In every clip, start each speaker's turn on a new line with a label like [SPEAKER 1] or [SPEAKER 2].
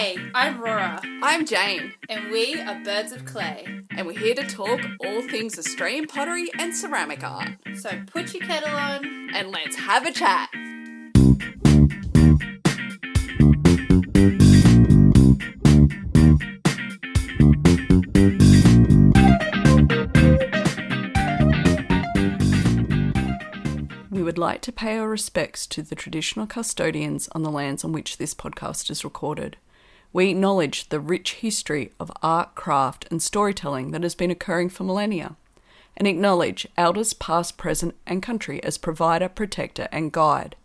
[SPEAKER 1] Hey, I'm Rora.
[SPEAKER 2] I'm Jane,
[SPEAKER 1] And we are Birds of Clay.
[SPEAKER 2] and we're here to talk all things Australian pottery and ceramic art.
[SPEAKER 1] So put your kettle on.
[SPEAKER 2] And let's have a chat. We would like to pay our respects to the traditional custodians on the lands on which this podcast is recorded. We acknowledge the rich history of art, craft, and storytelling that has been occurring for millennia, and acknowledge elders past, present, and country as provider, protector, and guide.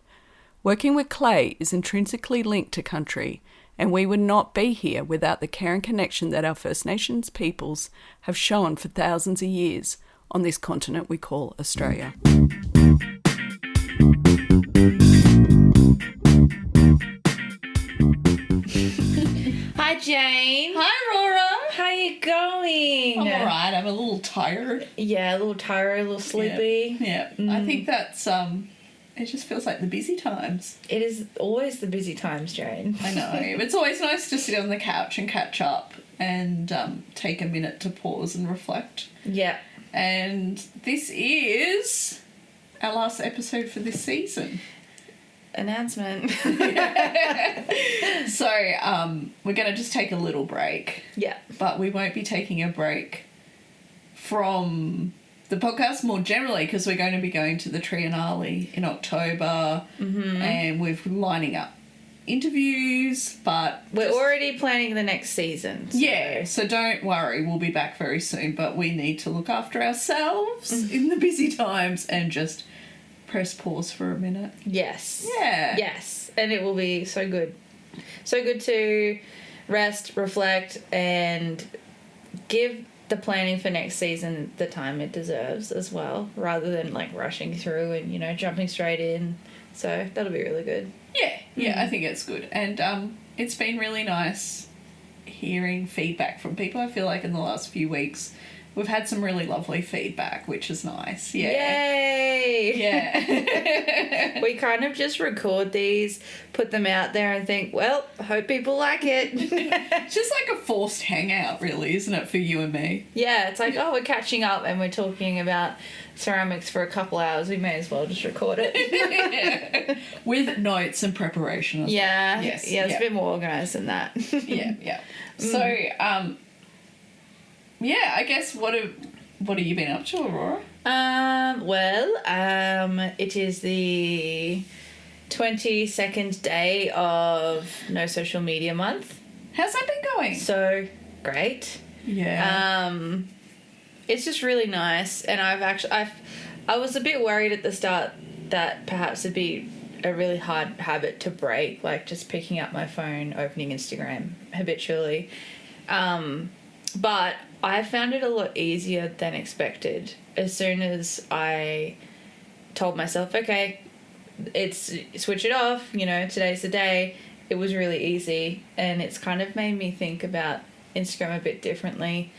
[SPEAKER 2] Working with clay is intrinsically linked to country, and we would not be here without the care and connection that our First Nations peoples have shown for thousands of years on this continent we call Australia.
[SPEAKER 1] Hi, Jane.
[SPEAKER 3] Hi, Rora.
[SPEAKER 1] How you going?
[SPEAKER 3] I'm alright. I'm a little tired.
[SPEAKER 1] Yeah, a little tired, a little sleepy.
[SPEAKER 3] Yeah. I think that's, it just feels like the busy times.
[SPEAKER 1] It is always the busy times, Jane.
[SPEAKER 3] I know. It's always nice to sit on the couch and catch up and take a minute to pause and reflect.
[SPEAKER 1] Yeah.
[SPEAKER 3] And this is our last episode for this season.
[SPEAKER 1] Announcement.
[SPEAKER 3] So, we're going to just take a little break.
[SPEAKER 1] Yeah.
[SPEAKER 3] But we won't be taking a break from the podcast more generally because we're going to be going to the Triennale in October and we're lining up interviews, but
[SPEAKER 1] We're already planning the next season. So.
[SPEAKER 3] yeah, so don't worry, we'll be back very soon, but we need to look after ourselves in the busy times and just press pause for a minute.
[SPEAKER 1] Yes.
[SPEAKER 3] Yeah.
[SPEAKER 1] Yes. And it will be so good. So good to rest, reflect, and give the planning for next season the time it deserves as well, rather than like rushing through and, you know, jumping straight in. So that'll be really good.
[SPEAKER 3] Yeah, I think it's good. And it's been really nice hearing feedback from people. I feel like in the last few weeks we've had some really lovely feedback, which is nice. Yeah.
[SPEAKER 1] Yay!
[SPEAKER 3] Yeah.
[SPEAKER 1] We kind of just record these, put them out there and think, well, I hope people like it.
[SPEAKER 3] It's just like a forced hangout, really, isn't it, for you and me?
[SPEAKER 1] Yeah, it's like, oh, we're catching up and we're talking about ceramics for a couple hours. We may as well just record it.
[SPEAKER 3] With notes and preparation.
[SPEAKER 1] Yeah.
[SPEAKER 3] Yes.
[SPEAKER 1] Yeah, it's a bit more organised than that.
[SPEAKER 3] Yeah. So, yeah, I guess what have you been up to, Aurora?
[SPEAKER 1] It is the 22nd day of No Social Media Month.
[SPEAKER 3] How's that been going?
[SPEAKER 1] So great.
[SPEAKER 3] Yeah.
[SPEAKER 1] It's just really nice, and I was a bit worried at the start that perhaps it'd be a really hard habit to break, like just picking up my phone, opening Instagram habitually. But I found it a lot easier than expected. As soon as I told myself, okay, switch it off, you know, today's the day, it was really easy, and it's kind of made me think about Instagram a bit differently.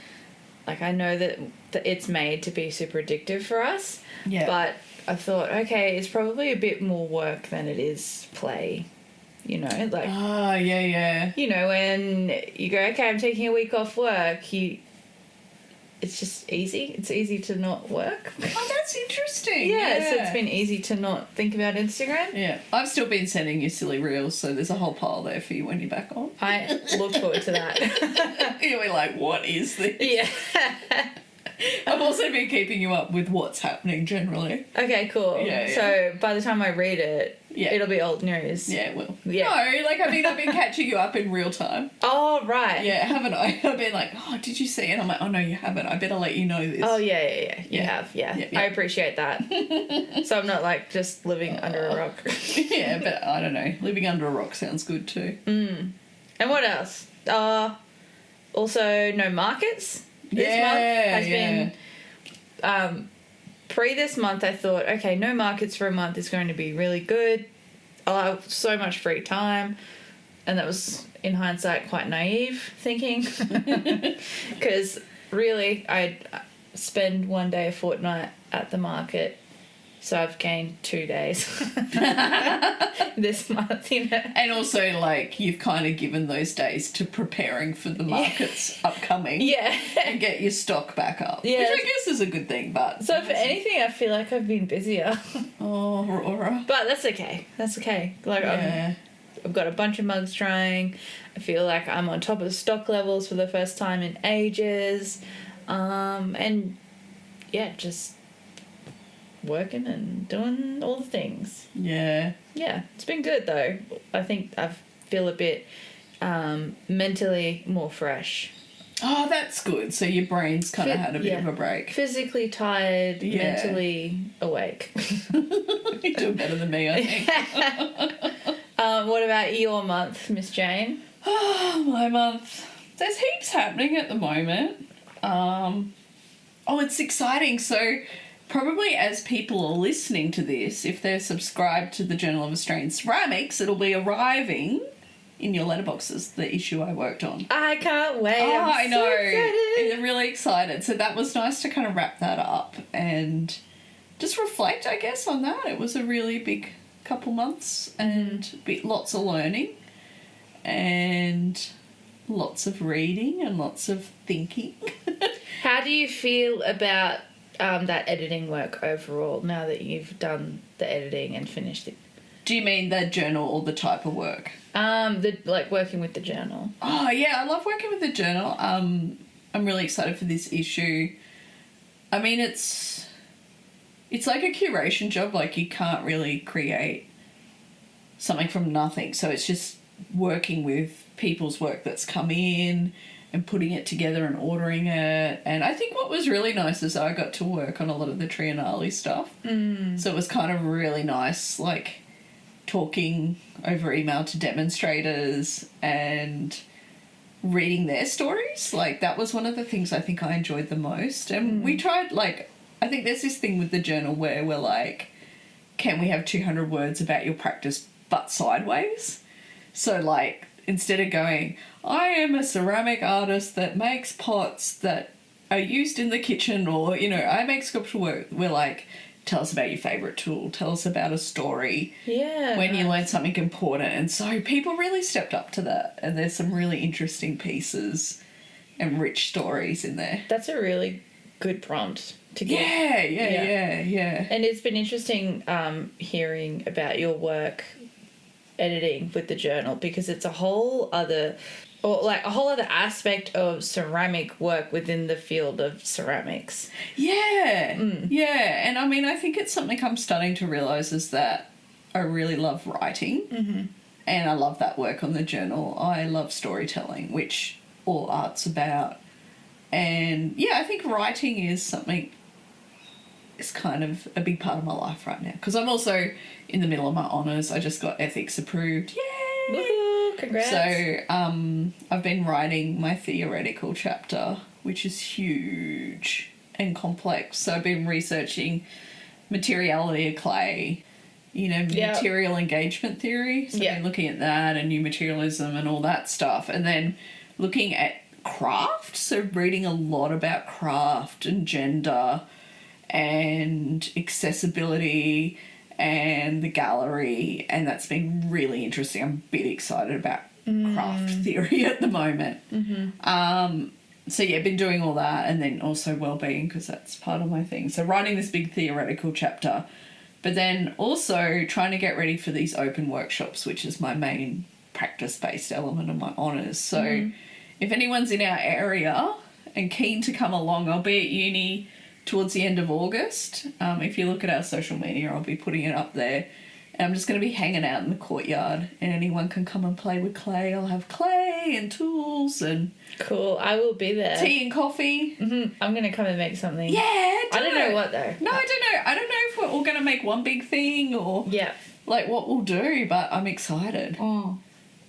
[SPEAKER 1] Like, I know that it's made to be super addictive for us, but I thought, okay, it's probably a bit more work than it is play. You know, like...
[SPEAKER 3] Oh, yeah.
[SPEAKER 1] You know, when you go, okay, I'm taking a week off work, it's just easy. It's easy to not work.
[SPEAKER 3] Oh, that's interesting.
[SPEAKER 1] Yeah, so it's been easy to not think about Instagram.
[SPEAKER 3] Yeah. I've still been sending you silly reels, so there's a whole pile there for you when you're back on.
[SPEAKER 1] I look forward to that.
[SPEAKER 3] You're like, what is this?
[SPEAKER 1] Yeah.
[SPEAKER 3] I've also been keeping you up with what's happening generally.
[SPEAKER 1] Okay, cool.
[SPEAKER 3] Yeah.
[SPEAKER 1] So by the time I read it, it'll be old news.
[SPEAKER 3] Yeah, it will.
[SPEAKER 1] Yeah.
[SPEAKER 3] No, like, I mean, I've been catching you up in real time.
[SPEAKER 1] Oh, right.
[SPEAKER 3] Yeah, haven't I? I've been like, oh, did you see it? I'm like, oh, no, you haven't. I better let you know this.
[SPEAKER 1] Oh, yeah. You have, yeah. I appreciate that. So I'm not, like, just living under a rock.
[SPEAKER 3] Yeah, but I don't know. Living under a rock sounds good too.
[SPEAKER 1] And what else? Also, no markets this month has been... Pre this month, I thought, okay, no markets for a month is going to be really good. I'll have so much free time. And that was, in hindsight, quite naive thinking. Because really, I'd spend one day a fortnight at the market So I've gained 2 days this month, you know.
[SPEAKER 3] And also, like, you've kind of given those days to preparing for the markets upcoming.
[SPEAKER 1] Yeah.
[SPEAKER 3] And get your stock back up.
[SPEAKER 1] Yeah.
[SPEAKER 3] Which I guess is a good thing, but...
[SPEAKER 1] So for anything, I feel like I've been busier.
[SPEAKER 3] Oh, Aurora.
[SPEAKER 1] But that's okay. That's okay. Like,
[SPEAKER 3] Yeah.
[SPEAKER 1] I've got a bunch of mugs drying. I feel like I'm on top of stock levels for the first time in ages. And, yeah, just working and doing all the things.
[SPEAKER 3] Yeah.
[SPEAKER 1] Yeah, it's been good, though. I think I feel a bit mentally more fresh.
[SPEAKER 3] Oh, that's good. So your brain's kind of had a bit of a break.
[SPEAKER 1] Physically tired, mentally awake.
[SPEAKER 3] You're doing better than me, I think.
[SPEAKER 1] What about your month, Miss Jane?
[SPEAKER 3] Oh, my month. There's heaps happening at the moment. It's exciting. So probably as people are listening to this, if they're subscribed to the Journal of Australian Ceramics, it'll be arriving in your letterboxes, the issue I worked on.
[SPEAKER 1] I can't wait.
[SPEAKER 3] I know.
[SPEAKER 1] So excited.
[SPEAKER 3] I'm really excited. So that was nice to kind of wrap that up and just reflect, I guess, on that. It was a really big couple months and lots of learning and lots of reading and lots of thinking.
[SPEAKER 1] How do you feel about that editing work overall now that you've done the editing and finished it?
[SPEAKER 3] Do you mean the journal or the type of work?
[SPEAKER 1] Working with the journal.
[SPEAKER 3] Oh, yeah, I love working with the journal. I'm really excited for this issue. I mean, it's like a curation job. Like, you can't really create something from nothing. So it's just working with people's work that's come in and putting it together and ordering it. And I think what was really nice is I got to work on a lot of the Triennale stuff. So it was kind of really nice, like, talking over email to demonstrators and reading their stories. Like, that was one of the things I think I enjoyed the most. And we tried, like, I think there's this thing with the journal where we're like, can we have 200 words about your practice but sideways? So, like, instead of going, I am a ceramic artist that makes pots that are used in the kitchen, or, you know, I make sculptural work, we're like, tell us about your favourite tool, tell us about a story.
[SPEAKER 1] Yeah.
[SPEAKER 3] When you learn something important. And so people really stepped up to that, and there's some really interesting pieces and rich stories in there.
[SPEAKER 1] That's a really good prompt to give.
[SPEAKER 3] Yeah.
[SPEAKER 1] And it's been interesting hearing about your work editing with the journal, because it's a whole other aspect of ceramic work within the field of ceramics.
[SPEAKER 3] Yeah. And I mean, I think it's something I'm starting to realise is that I really love writing, and I love that work on the journal. I love storytelling, which all art's about. And yeah, I think writing is something, it's kind of a big part of my life right now, because I'm also in the middle of my honours. I just got ethics approved. Yay!
[SPEAKER 1] Woohoo! Congrats.
[SPEAKER 3] So I've been writing my theoretical chapter, which is huge and complex. So I've been researching materiality of clay, material engagement theory. So I've been looking at that and new materialism and all that stuff. And then looking at craft, so reading a lot about craft and gender and accessibility and the gallery, and that's been really interesting. I'm a bit excited about craft theory at the moment. So yeah, been doing all that, and then also well-being, because that's part of my thing. So writing this big theoretical chapter, but then also trying to get ready for these open workshops, which is my main practice-based element of my honours. So if anyone's in our area and keen to come along, I'll be at uni towards the end of August. If you look at our social media, I'll be putting it up there. And I'm just going to be hanging out in the courtyard, and anyone can come and play with clay. I'll have clay and tools and...
[SPEAKER 1] Cool, I will be there.
[SPEAKER 3] Tea and coffee.
[SPEAKER 1] I'm going to come and make something.
[SPEAKER 3] Yeah,
[SPEAKER 1] I don't know what, though.
[SPEAKER 3] No, I don't know. I don't know if we're all going to make one big thing or...
[SPEAKER 1] Yeah.
[SPEAKER 3] Like, what we'll do, but I'm excited.
[SPEAKER 1] Oh.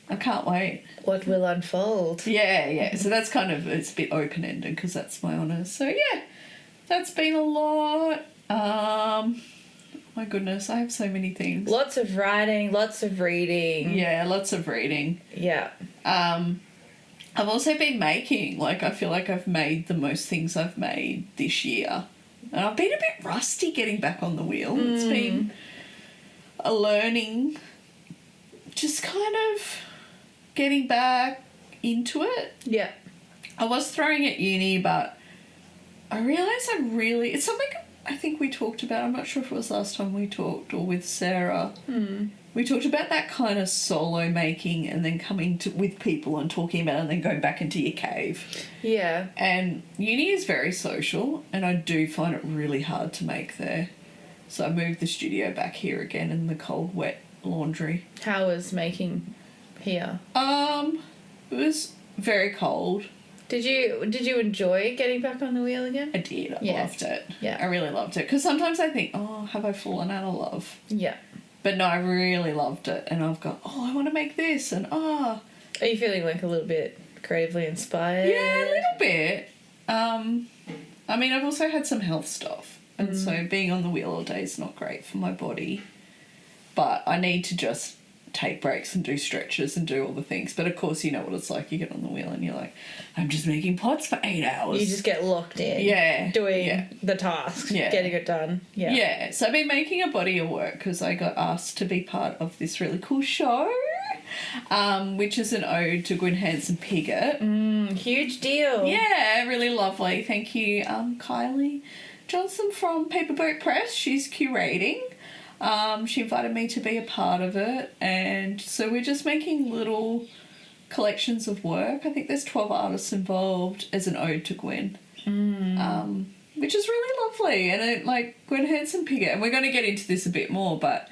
[SPEAKER 3] I can't wait.
[SPEAKER 1] What will unfold.
[SPEAKER 3] Yeah. So that's kind of... It's a bit open-ended, because that's my honours. So, yeah. That's been a lot. My goodness, I have so many things.
[SPEAKER 1] Lots of writing, lots of reading.
[SPEAKER 3] Yeah, lots of reading.
[SPEAKER 1] Yeah.
[SPEAKER 3] I've also been making. Like, I feel like I've made the most things I've made this year. And I've been a bit rusty getting back on the wheel. It's been a learning, just kind of getting back into it.
[SPEAKER 1] Yeah.
[SPEAKER 3] I was throwing at uni, but I realised it's something I think we talked about. I'm not sure if it was last time we talked or with Sarah. We talked about that kind of solo making and then coming with people and talking about it and then going back into your cave.
[SPEAKER 1] Yeah.
[SPEAKER 3] And uni is very social, and I do find it really hard to make there. So I moved the studio back here again in the cold, wet laundry.
[SPEAKER 1] How was making here?
[SPEAKER 3] It was very cold.
[SPEAKER 1] Did you enjoy getting back on the wheel again?
[SPEAKER 3] I did. I loved it.
[SPEAKER 1] Yeah.
[SPEAKER 3] I really loved it. Because sometimes I think, oh, have I fallen out of love?
[SPEAKER 1] Yeah.
[SPEAKER 3] But no, I really loved it. And I've got, I want to make this. And,
[SPEAKER 1] Are you feeling like a little bit creatively inspired?
[SPEAKER 3] yeah, a little bit. I mean, I've also had some health stuff. And so being on the wheel all day is not great for my body. But I need to just take breaks and do stretches and do all the things. But of course, you know what it's like. You get on the wheel and you're like, I'm just making pots for 8 hours.
[SPEAKER 1] You just get locked in.
[SPEAKER 3] Yeah.
[SPEAKER 1] Doing the tasks.
[SPEAKER 3] Yeah.
[SPEAKER 1] Getting it done. Yeah.
[SPEAKER 3] Yeah. So I've been making a body of work because I got asked to be part of this really cool show, which is an ode to Gwyn Hansen-Piggott.
[SPEAKER 1] Huge deal.
[SPEAKER 3] Yeah, really lovely. Thank you, Kylie Johnson from Paperboat Press. She's curating. She invited me to be a part of it, and so we're just making little collections of work. I think there's 12 artists involved as an ode to Gwen, which is really lovely. And it, like, Gwen Hansen-Piggott, and we're going to get into this a bit more, but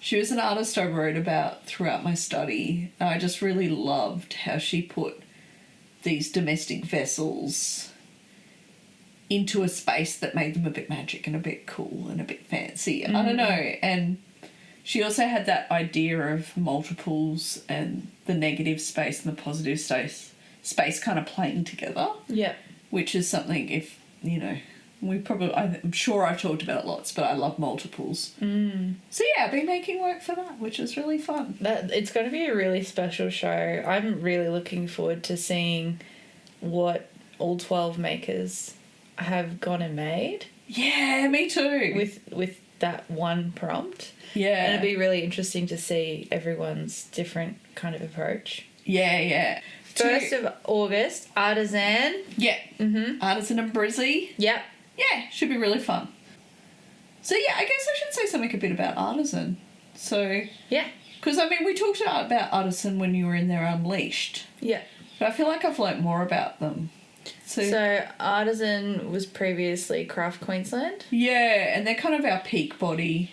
[SPEAKER 3] she was an artist I wrote about throughout my study, and I just really loved how she put these domestic vessels into a space that made them a bit magic and a bit cool and a bit fancy. I don't know. And she also had that idea of multiples and the negative space and the positive space kind of playing together.
[SPEAKER 1] Yeah.
[SPEAKER 3] Which is something, if, you know, I'm sure I've talked about it lots, but I love multiples. So yeah, I've been making work for that, which is really fun.
[SPEAKER 1] It's going to be a really special show. I'm really looking forward to seeing what all 12 makers have gone and made.
[SPEAKER 3] Yeah, me too.
[SPEAKER 1] With that one prompt.
[SPEAKER 3] Yeah.
[SPEAKER 1] And it'd be really interesting to see everyone's different kind of approach.
[SPEAKER 3] Yeah.
[SPEAKER 1] 1st of August, Artisan.
[SPEAKER 3] Yeah. Artisan and Brizzy.
[SPEAKER 1] Yep.
[SPEAKER 3] Yeah, should be really fun. So yeah, I guess I should say something a bit about Artisan. So
[SPEAKER 1] yeah,
[SPEAKER 3] because I mean we talked about Artisan when you were in there Unleashed.
[SPEAKER 1] Yeah.
[SPEAKER 3] But I feel like I've learnt more about them.
[SPEAKER 1] So Artisan was previously Craft Queensland.
[SPEAKER 3] Yeah, and they're kind of our peak body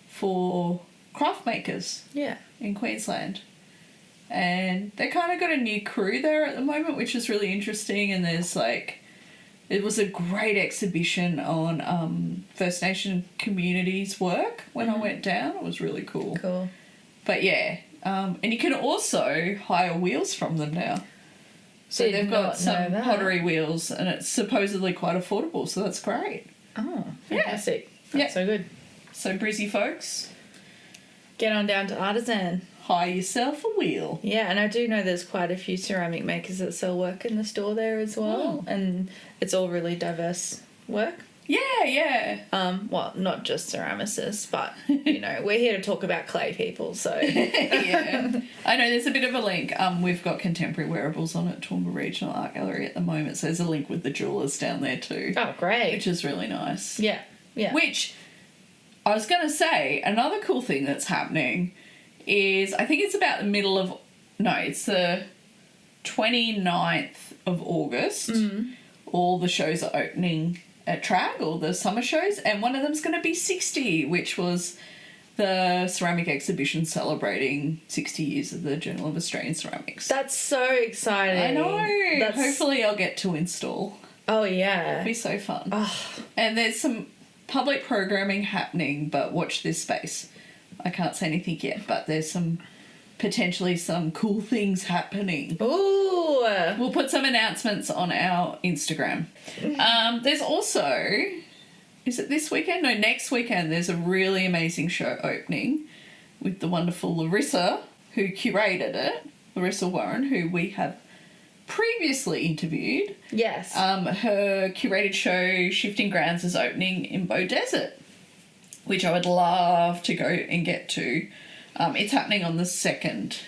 [SPEAKER 3] for craft makers.
[SPEAKER 1] Yeah.
[SPEAKER 3] In Queensland. And they kind of got a new crew there at the moment, which is really interesting. And there's it was a great exhibition on First Nation communities' work when I went down. It was really cool.
[SPEAKER 1] Cool.
[SPEAKER 3] But yeah, and you can also hire wheels from them now. So they've got some pottery wheels, and it's supposedly quite affordable, so that's great.
[SPEAKER 1] Oh, fantastic. Yeah. That's so good.
[SPEAKER 3] So, Brizzy folks,
[SPEAKER 1] get on down to Artisan.
[SPEAKER 3] Hire yourself a wheel.
[SPEAKER 1] Yeah, and I do know there's quite a few ceramic makers that sell work in the store there as well, and it's all really diverse work.
[SPEAKER 3] Yeah.
[SPEAKER 1] Well, not just ceramicists, but, you know, we're here to talk about clay people, so...
[SPEAKER 3] Yeah. I know there's a bit of a link. We've got contemporary wearables on at Toowoomba Regional Art Gallery at the moment, so there's a link with the jewellers down there too.
[SPEAKER 1] Oh, great.
[SPEAKER 3] Which is really nice.
[SPEAKER 1] Yeah.
[SPEAKER 3] Which, I was going to say, another cool thing that's happening is, I think it's about the middle of... No, it's the 29th of August. All the shows are opening at Trag, all the summer shows, and one of them's going to be 60, which was the ceramic exhibition celebrating 60 years of the Journal of Australian Ceramics.
[SPEAKER 1] That's so exciting.
[SPEAKER 3] I know. Hopefully I'll get to install.
[SPEAKER 1] Oh, yeah.
[SPEAKER 3] It'll be so fun.
[SPEAKER 1] Oh.
[SPEAKER 3] And there's some public programming happening, but watch this space. I can't say anything yet, but there's potentially some cool things happening.
[SPEAKER 1] Ooh.
[SPEAKER 3] We'll put some announcements on our Instagram. There's also, is it this weekend? No, next weekend there's a really amazing show opening with the wonderful Larissa, who curated it, Larissa Warren, who we have previously interviewed.
[SPEAKER 1] Yes.
[SPEAKER 3] Her curated show, Shifting Grounds, is opening in Bow Desert, which I would love to go and get to. It's happening on the 2nd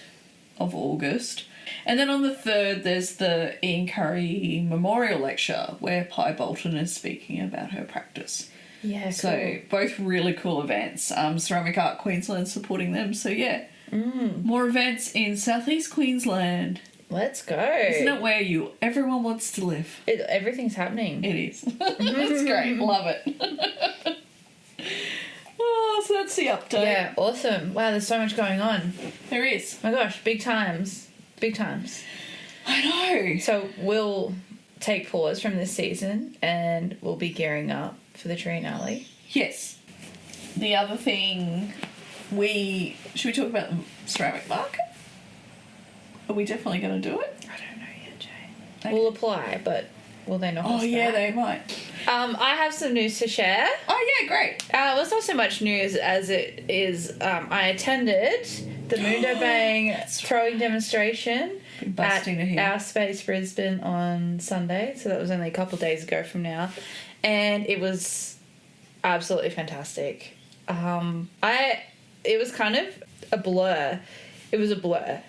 [SPEAKER 3] of August. And then on the 3rd, there's the Ian Curry Memorial Lecture, where Pi Bolton is speaking about her practice.
[SPEAKER 1] Yeah, cool.
[SPEAKER 3] So both really cool events. Ceramic Art Queensland supporting them. So yeah, more events in Southeast Queensland.
[SPEAKER 1] Let's go.
[SPEAKER 3] Isn't it where everyone wants to live?
[SPEAKER 1] Everything's happening.
[SPEAKER 3] It is. It's great. Love it. Oh, so that's the update.
[SPEAKER 1] Yeah, awesome. Wow, there's so much going on.
[SPEAKER 3] There is.
[SPEAKER 1] Oh my gosh, big times. Big times.
[SPEAKER 3] I know.
[SPEAKER 1] So we'll take pause from this season and we'll be gearing up for the Triennale.
[SPEAKER 3] Yes. The other thing, should we talk about the ceramic market? Are we definitely going to do it?
[SPEAKER 1] I don't know yet, Jay.
[SPEAKER 3] Okay.
[SPEAKER 1] We'll apply, but will they knock us
[SPEAKER 3] Oh, yeah,
[SPEAKER 1] back?
[SPEAKER 3] they might.
[SPEAKER 1] I have some news to share.
[SPEAKER 3] Oh, yeah, great.
[SPEAKER 1] Well, it's not so much news as it is I attended the Mundo Bang throwing demonstration
[SPEAKER 3] Busting to
[SPEAKER 1] at
[SPEAKER 3] hear.
[SPEAKER 1] Our Space Brisbane on Sunday, so that was only a couple of days ago from now, and it was absolutely fantastic. It was kind of a blur. It was a blur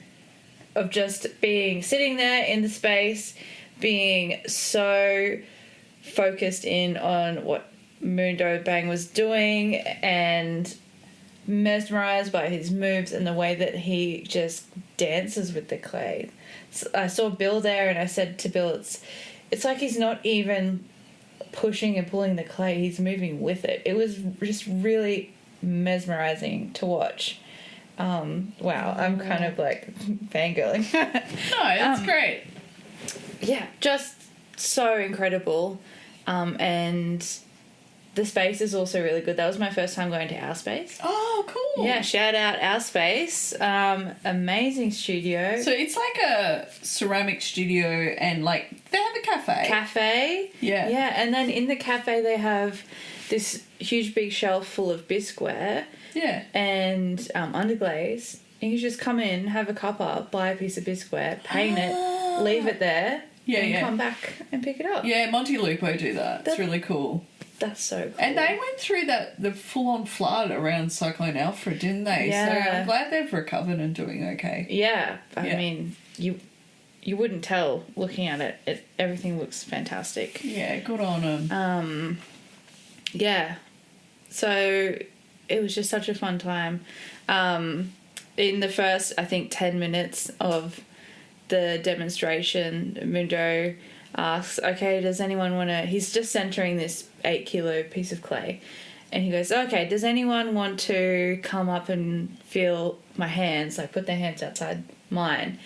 [SPEAKER 1] of just sitting there in the space, being so focused in on what Mundo Bang was doing and mesmerized by his moves and the way that he just dances with the clay. So I saw Bill there and I said to Bill, it's like he's not even pushing and pulling the clay, he's moving with it. It was just really mesmerizing to watch. Wow, I'm kind of like fangirling.
[SPEAKER 3] No, that's great.
[SPEAKER 1] Yeah, just so incredible. And the space is also really good. That was my first time going to Our Space.
[SPEAKER 3] Oh, cool.
[SPEAKER 1] Yeah, shout out Our Space. Amazing studio.
[SPEAKER 3] So it's like a ceramic studio and like they have a cafe. Yeah.
[SPEAKER 1] Yeah, and then in the cafe they have this huge big shelf full of bisqueware.
[SPEAKER 3] Yeah.
[SPEAKER 1] And underglaze. And you just come in, have a cuppa, buy a piece of bisqueware, paint it, leave it there, and come back and pick it up.
[SPEAKER 3] Yeah, Monty Lupo do that. It's really cool.
[SPEAKER 1] That's so cool.
[SPEAKER 3] And they went through the full-on flood around Cyclone Alfred, didn't they?
[SPEAKER 1] Yeah.
[SPEAKER 3] So I'm glad they've recovered and doing okay.
[SPEAKER 1] Yeah, I mean, you wouldn't tell looking at it. Everything looks fantastic.
[SPEAKER 3] Yeah, good on them.
[SPEAKER 1] Yeah. So it was just such a fun time. In the first, I think, 10 minutes of the demonstration, Mundo asks, okay, does anyone want to... He's just centering this 8-kilo piece of clay. And he goes, okay, does anyone want to come up and feel my hands? Like, put their hands outside mine.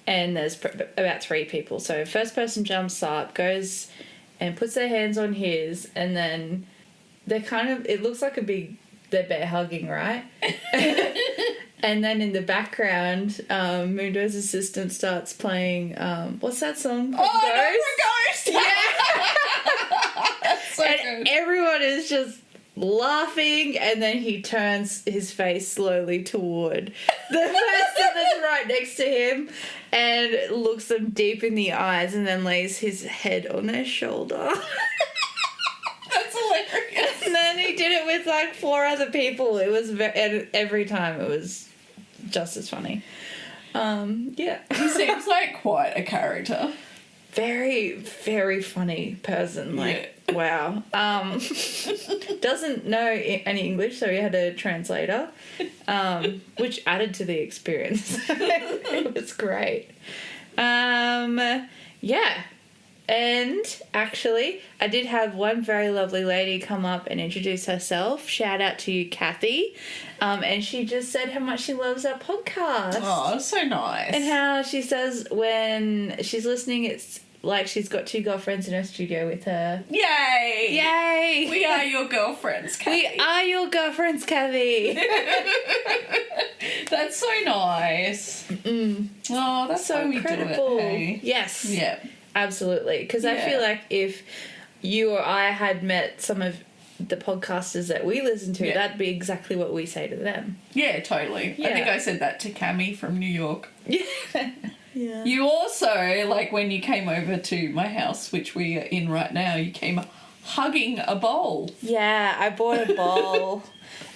[SPEAKER 1] And there's about 3 people. So first person jumps up, goes and puts their hands on his, and then they're kind of... It looks like they're bear hugging, right? And then in the background, Mundo's assistant starts playing, what's that song?
[SPEAKER 3] Ghost!
[SPEAKER 1] Yeah!
[SPEAKER 3] That's so
[SPEAKER 1] And
[SPEAKER 3] good.
[SPEAKER 1] everyone is just laughing, and then he turns his face slowly toward the person that's right next to him and looks them deep in the eyes and then lays his head on their shoulder.
[SPEAKER 3] That's hilarious.
[SPEAKER 1] And then he did it with like 4 other people. It was and every time it was just as funny. Yeah.
[SPEAKER 3] He seems like quite a character.
[SPEAKER 1] Very, very funny person. Like, wow. Doesn't know any English, so he had a translator, which added to the experience. It was great. Yeah. And actually, I did have one very lovely lady come up and introduce herself. Shout out to you, Kathy. And she just said how much she loves our podcast.
[SPEAKER 3] Oh, that's so nice.
[SPEAKER 1] And how she says when she's listening, it's like she's got 2 girlfriends in her studio with her.
[SPEAKER 3] Yay!
[SPEAKER 1] Yay!
[SPEAKER 3] We are your girlfriends, Kathy.
[SPEAKER 1] We are your girlfriends, Kathy.
[SPEAKER 3] That's so nice. Oh, that's
[SPEAKER 1] So
[SPEAKER 3] why we
[SPEAKER 1] incredible.
[SPEAKER 3] do it. Hey?
[SPEAKER 1] Yes.
[SPEAKER 3] Yeah.
[SPEAKER 1] Absolutely. Because I feel like if you or I had met some of the podcasters that we listen to, that'd be exactly what we say to them.
[SPEAKER 3] Yeah, totally.
[SPEAKER 1] Yeah.
[SPEAKER 3] I think I said that to Cami from New York.
[SPEAKER 1] Yeah. Yeah.
[SPEAKER 3] You also, like, when you came over to my house, which we are in right now, you came hugging a bowl.
[SPEAKER 1] Yeah, I bought a bowl.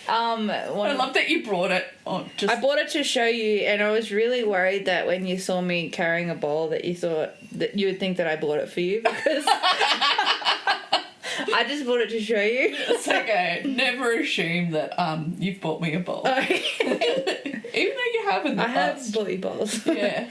[SPEAKER 3] I love that you brought it.
[SPEAKER 1] I bought it to show you, and I was really worried that when you saw me carrying a bowl that you thought that you would think that I bought it for you, because I just bought it to show you.
[SPEAKER 3] It's okay. Never assume that you've bought me a bowl.
[SPEAKER 1] Okay.
[SPEAKER 3] Even though you have in the
[SPEAKER 1] I
[SPEAKER 3] past.
[SPEAKER 1] have bought you bowls.
[SPEAKER 3] Yeah.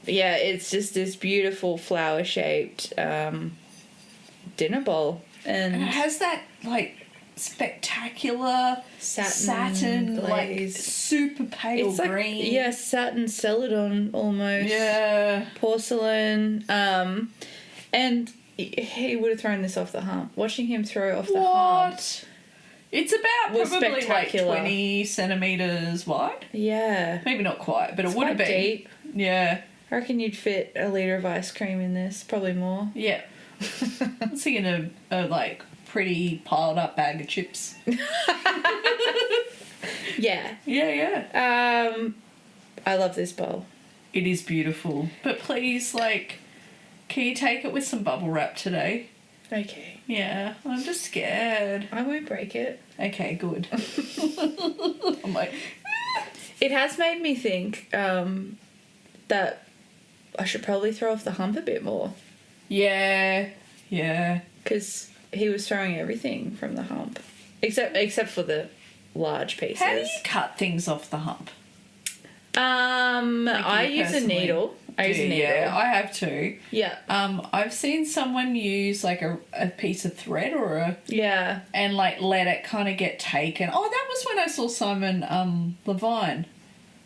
[SPEAKER 1] Yeah, it's just this beautiful flower-shaped dinner bowl.
[SPEAKER 3] And it has that, like, spectacular satin like
[SPEAKER 1] glaze.
[SPEAKER 3] super pale
[SPEAKER 1] It's like,
[SPEAKER 3] green.
[SPEAKER 1] yeah, satin celadon almost.
[SPEAKER 3] Yeah.
[SPEAKER 1] Porcelain. And he would have thrown this off the hump. Watching him throw off the hump.
[SPEAKER 3] What? It's about
[SPEAKER 1] Was
[SPEAKER 3] probably like
[SPEAKER 1] spectacular.
[SPEAKER 3] 20 centimetres wide.
[SPEAKER 1] Yeah.
[SPEAKER 3] Maybe not quite, but
[SPEAKER 1] It's
[SPEAKER 3] it would have
[SPEAKER 1] quite
[SPEAKER 3] been.
[SPEAKER 1] deep.
[SPEAKER 3] Yeah.
[SPEAKER 1] I reckon you'd fit a litre of ice cream in this. Probably more.
[SPEAKER 3] Yeah. I'm thinking a like pretty piled up bag of chips.
[SPEAKER 1] Yeah.
[SPEAKER 3] Yeah.
[SPEAKER 1] I love this bowl.
[SPEAKER 3] It is beautiful. But please, like, can you take it with some bubble wrap today?
[SPEAKER 1] Okay.
[SPEAKER 3] Yeah. I'm just scared.
[SPEAKER 1] I won't break it.
[SPEAKER 3] Okay, good. I'm like,
[SPEAKER 1] It has made me think that I should probably throw off the hump a bit more.
[SPEAKER 3] yeah.
[SPEAKER 1] Because he was throwing everything from the hump. Except for the large pieces.
[SPEAKER 3] How do you cut things off the hump?
[SPEAKER 1] I
[SPEAKER 3] you
[SPEAKER 1] use a
[SPEAKER 3] personally
[SPEAKER 1] needle. I use a needle.
[SPEAKER 3] Yeah, I have too.
[SPEAKER 1] Yeah.
[SPEAKER 3] I've seen someone use like a piece of thread
[SPEAKER 1] Yeah.
[SPEAKER 3] and like let it kind of get taken. Oh, that was when I saw Simon Levine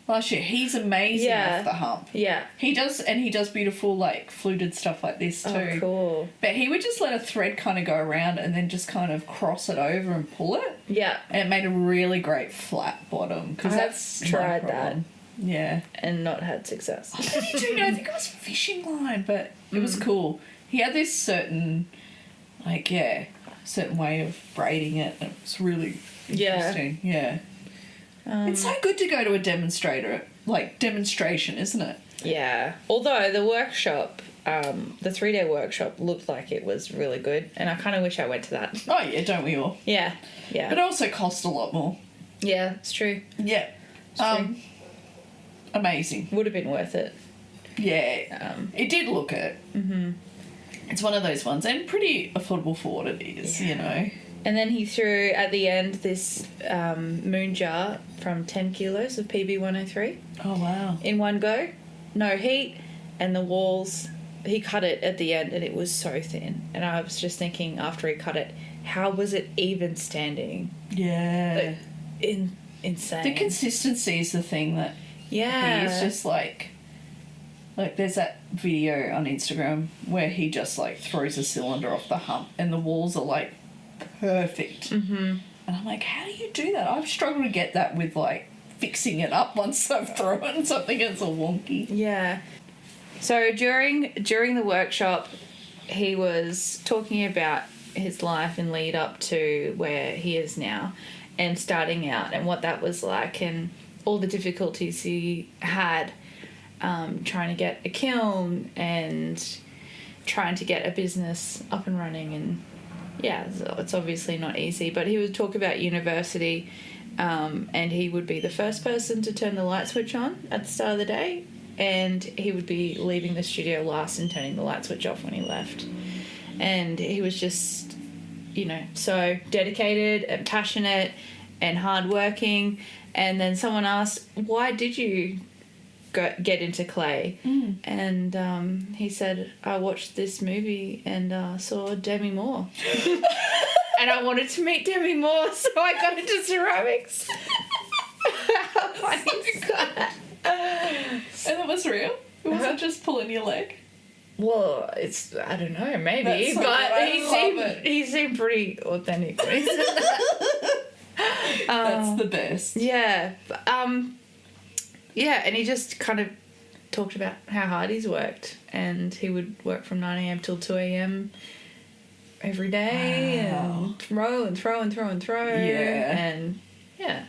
[SPEAKER 3] last year. He's amazing
[SPEAKER 1] Yeah.
[SPEAKER 3] off the hump.
[SPEAKER 1] Yeah.
[SPEAKER 3] He does beautiful like fluted stuff like this too.
[SPEAKER 1] Oh, cool.
[SPEAKER 3] But he would just let a thread kind of go around and then just kind of cross it over and pull it.
[SPEAKER 1] Yeah.
[SPEAKER 3] And it made a really great flat bottom because
[SPEAKER 1] I have
[SPEAKER 3] that's my
[SPEAKER 1] tried that.
[SPEAKER 3] problem. Yeah.
[SPEAKER 1] And not had success.
[SPEAKER 3] What did he do? I think it was fishing line, but it was cool. He had this certain, like, certain way of braiding it. And it was really interesting. Yeah. It's so good to go to a demonstration, isn't it?
[SPEAKER 1] Yeah. Although the workshop, the 3-day workshop looked like it was really good, and I kind of wish I went to that.
[SPEAKER 3] Oh, yeah, don't we all?
[SPEAKER 1] Yeah. Yeah.
[SPEAKER 3] But it also cost a lot more.
[SPEAKER 1] Yeah, it's true.
[SPEAKER 3] Yeah.
[SPEAKER 1] true.
[SPEAKER 3] Amazing.
[SPEAKER 1] Would have been worth it.
[SPEAKER 3] Yeah. It did look it. Mm-hmm. It's one of those ones, and pretty affordable for what it is, you know.
[SPEAKER 1] And then he threw at the end this moon jar from 10 kilos of PB103
[SPEAKER 3] Oh, wow.
[SPEAKER 1] in one go. No heat, and the walls, he cut it at the end and it was so thin. And I was just thinking after he cut it, how was it even standing?
[SPEAKER 3] Yeah.
[SPEAKER 1] Insane.
[SPEAKER 3] The consistency is the thing that
[SPEAKER 1] yeah.
[SPEAKER 3] he's just like there's that video on Instagram where he just like throws a cylinder off the hump and the walls are like perfect. Mm-hmm. And I'm like, how do you do that? I've struggled to get that with like fixing it up once I've thrown something that's all wonky.
[SPEAKER 1] Yeah. So during the workshop, he was talking about his life and lead up to where he is now and starting out and what that was like and all the difficulties he had trying to get a kiln and trying to get a business up and running. And yeah, it's obviously not easy, but he would talk about university and he would be the first person to turn the light switch on at the start of the day, and he would be leaving the studio last and turning the light switch off when he left. And he was just, so dedicated and passionate and hardworking. And then someone asked, why did you get into clay? And he said, I watched this movie and saw Demi Moore. And I wanted to meet Demi Moore, so I got into ceramics. How funny is that?
[SPEAKER 3] And it was real? It wasn't just pulling your leg?
[SPEAKER 1] Well, I don't know, maybe,
[SPEAKER 3] That's
[SPEAKER 1] but he seemed pretty authentic when he said that.
[SPEAKER 3] That's the best.
[SPEAKER 1] Yeah. Yeah, and he just kind of talked about how hard he's worked, and he would work from 9 a.m. till 2 a.m. every day.
[SPEAKER 3] Wow.
[SPEAKER 1] And throw and throw and throw and throw.
[SPEAKER 3] Yeah.
[SPEAKER 1] And yeah.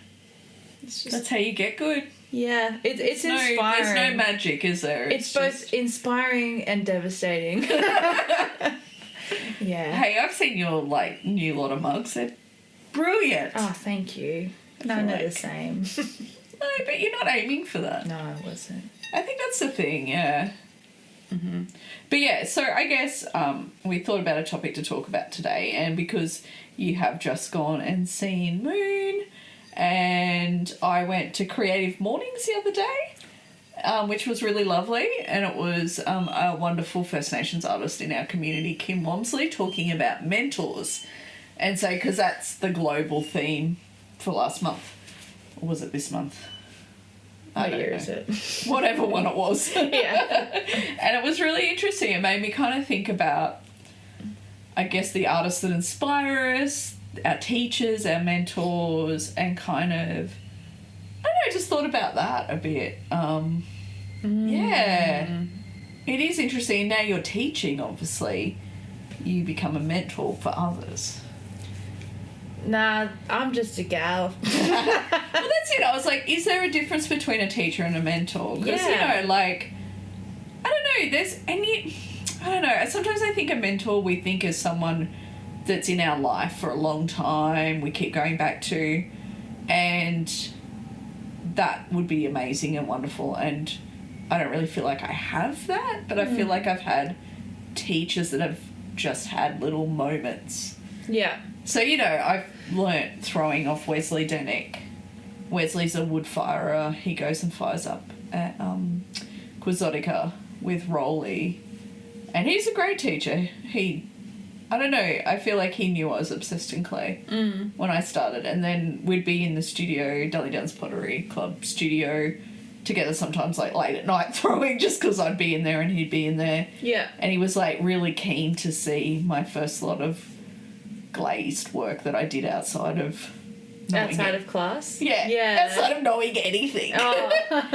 [SPEAKER 1] It's just
[SPEAKER 3] That's how you get good.
[SPEAKER 1] Yeah, it's inspiring.
[SPEAKER 3] There's no magic, is there?
[SPEAKER 1] It's both inspiring and devastating. Yeah.
[SPEAKER 3] Hey, I've seen your new lot of mugs. They're brilliant.
[SPEAKER 1] Oh, thank you. None are the same.
[SPEAKER 3] No, but you're not aiming for that.
[SPEAKER 1] No, I wasn't.
[SPEAKER 3] I think that's the thing, yeah. Mm-hmm. But yeah, so I guess we thought about a topic to talk about today, and because you have just gone and seen Moon, and I went to Creative Mornings the other day, which was really lovely, and it was a wonderful First Nations artist in our community, Kim Wamsley, talking about mentors. And so, because that's the global theme for last month. Or was it this month?
[SPEAKER 1] What year is it?
[SPEAKER 3] Whatever one it was.
[SPEAKER 1] Yeah.
[SPEAKER 3] And it was really interesting. It made me kind of think about, I guess, the artists that inspire us, our teachers, our mentors, and kind of, I don't know, just thought about that a bit. Yeah. It is interesting. Now you're teaching, obviously, you become a mentor for others.
[SPEAKER 1] Nah, I'm just a gal.
[SPEAKER 3] Well, that's it. I was like, is there a difference between a teacher and a mentor? Because,
[SPEAKER 1] Yeah.
[SPEAKER 3] I don't know, I don't know, sometimes I think a mentor we think is someone that's in our life for a long time, we keep going back to, and that would be amazing and wonderful, and I don't really feel like I have that, but I feel like I've had teachers that have just had little moments.
[SPEAKER 1] Yeah.
[SPEAKER 3] So, I've learnt throwing off Wesley Denick. Wesley's a wood firer. He goes and fires up at Quixotica with Rolly. And he's a great teacher. I don't know, I feel like he knew I was obsessed in clay when I started. And then we'd be in the studio, Dolly Dunn's Pottery Club studio, together sometimes late at night throwing, just because I'd be in there and he'd be in there.
[SPEAKER 1] Yeah.
[SPEAKER 3] And he was really keen to see my first lot of glazed work that I did outside of
[SPEAKER 1] of class?
[SPEAKER 3] Yeah. Outside of knowing anything.
[SPEAKER 1] Oh.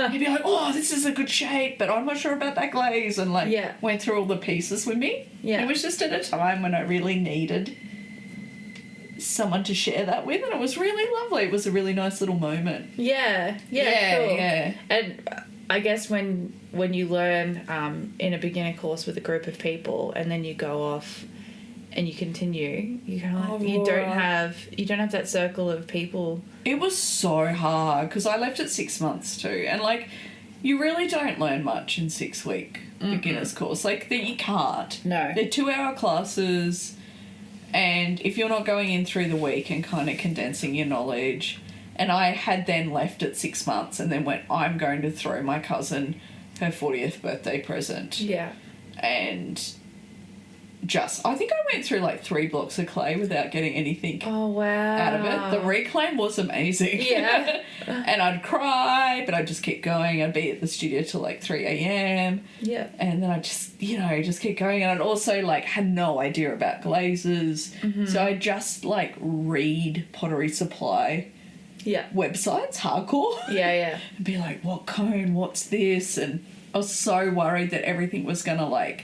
[SPEAKER 3] He'd be like, oh, this is a good shape, but I'm not sure about that glaze, and went through all the pieces with me.
[SPEAKER 1] Yeah.
[SPEAKER 3] It was just at a time when I really needed someone to share that with, and it was really lovely. It was a really nice little moment.
[SPEAKER 1] Yeah, cool.
[SPEAKER 3] Yeah.
[SPEAKER 1] And I guess when you learn in a beginner course with a group of people, and then you go off and you continue, you don't have that circle of people. It
[SPEAKER 3] was so hard because I left at 6 months too, and you really don't learn much in 6 week beginners course. That you can't.
[SPEAKER 1] No.
[SPEAKER 3] They're 2-hour classes, and if you're not going in through the week and kind of condensing your knowledge, and I had then left at 6 months and then went, I'm going to throw my cousin her 40th birthday present.
[SPEAKER 1] Yeah.
[SPEAKER 3] And I think I went through 3 blocks of clay without getting anything out of it. The reclaim was amazing.
[SPEAKER 1] Yeah.
[SPEAKER 3] And I'd cry, but I'd just keep going. I'd be at the studio till 3 a.m.
[SPEAKER 1] Yeah.
[SPEAKER 3] And then I'd just, just keep going. And I'd also had no idea about glazes. Mm-hmm. So I'd just read Pottery Supply websites, hardcore.
[SPEAKER 1] Yeah.
[SPEAKER 3] And be like, what cone, what's this? And I was so worried that everything was going to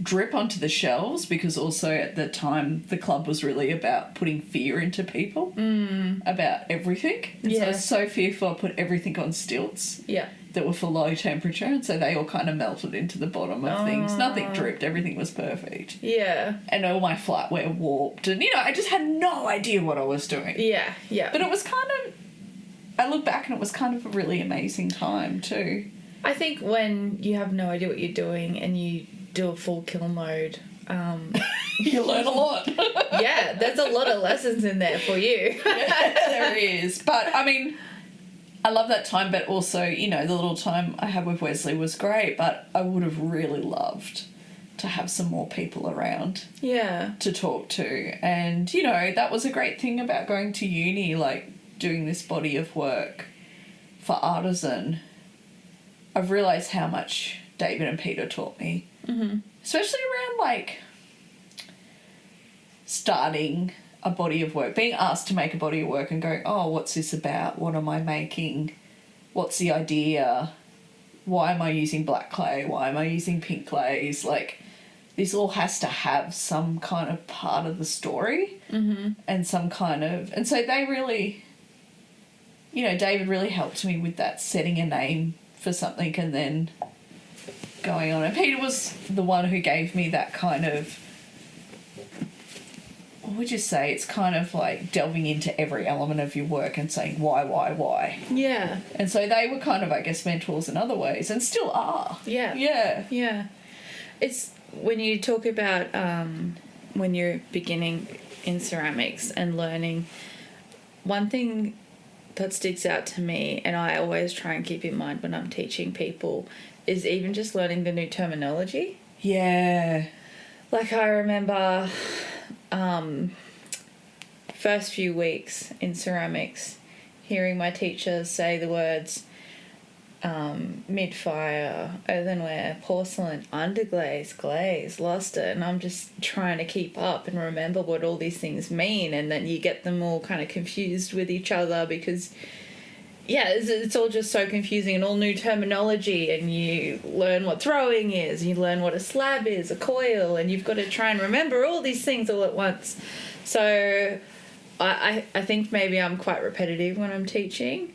[SPEAKER 3] drip onto the shelves, because also at the time the club was really about putting fear into people about everything. And so I was so fearful I put everything on stilts that were for low temperature, and so they all kind of melted into the bottom of things. Nothing dripped, everything was perfect.
[SPEAKER 1] Yeah.
[SPEAKER 3] And all my flatware warped, and I just had no idea what I was doing.
[SPEAKER 1] Yeah.
[SPEAKER 3] But it was I look back and it was kind of a really amazing time too.
[SPEAKER 1] I think when you have no idea what you're doing and you do a full kill mode,
[SPEAKER 3] you learn a lot.
[SPEAKER 1] Yeah, there's a lot of lessons in there for you.
[SPEAKER 3] Yeah, there is. But I mean, I love that time, but also, the little time I had with Wesley was great, but I would have really loved to have some more people around to talk to. And, that was a great thing about going to uni, doing this body of work for Artisan. I've realised how much David and Peter taught me. Mm-hmm. Especially around, starting a body of work, being asked to make a body of work and going, oh, what's this about? What am I making? What's the idea? Why am I using black clay? Why am I using pink glaze? This all has to have some kind of part of the story and some kind of... And so they really you know, David really helped me with that, setting a name for something and then going on. And Peter was the one who gave me that kind of, what would you say? It's kind of like delving into every element of your work and saying why.
[SPEAKER 1] Yeah.
[SPEAKER 3] And so they were kind of, I guess, mentors in other ways and still are.
[SPEAKER 1] Yeah.
[SPEAKER 3] Yeah.
[SPEAKER 1] Yeah. It's when you talk about when you're beginning in ceramics and learning, one thing that sticks out to me, and I always try and keep in mind when I'm teaching people, is even just learning the new terminology.
[SPEAKER 3] Yeah.
[SPEAKER 1] Like I remember first few weeks in ceramics hearing my teacher say the words mid-fire, earthenware, porcelain, underglaze, glaze, luster, and I'm just trying to keep up and remember what all these things mean, and then you get them all kind of confused with each other because it's all just so confusing and all new terminology, and you learn what throwing is, you learn what a slab is, a coil, and you've got to try and remember all these things all at once. So I think maybe I'm quite repetitive when I'm teaching,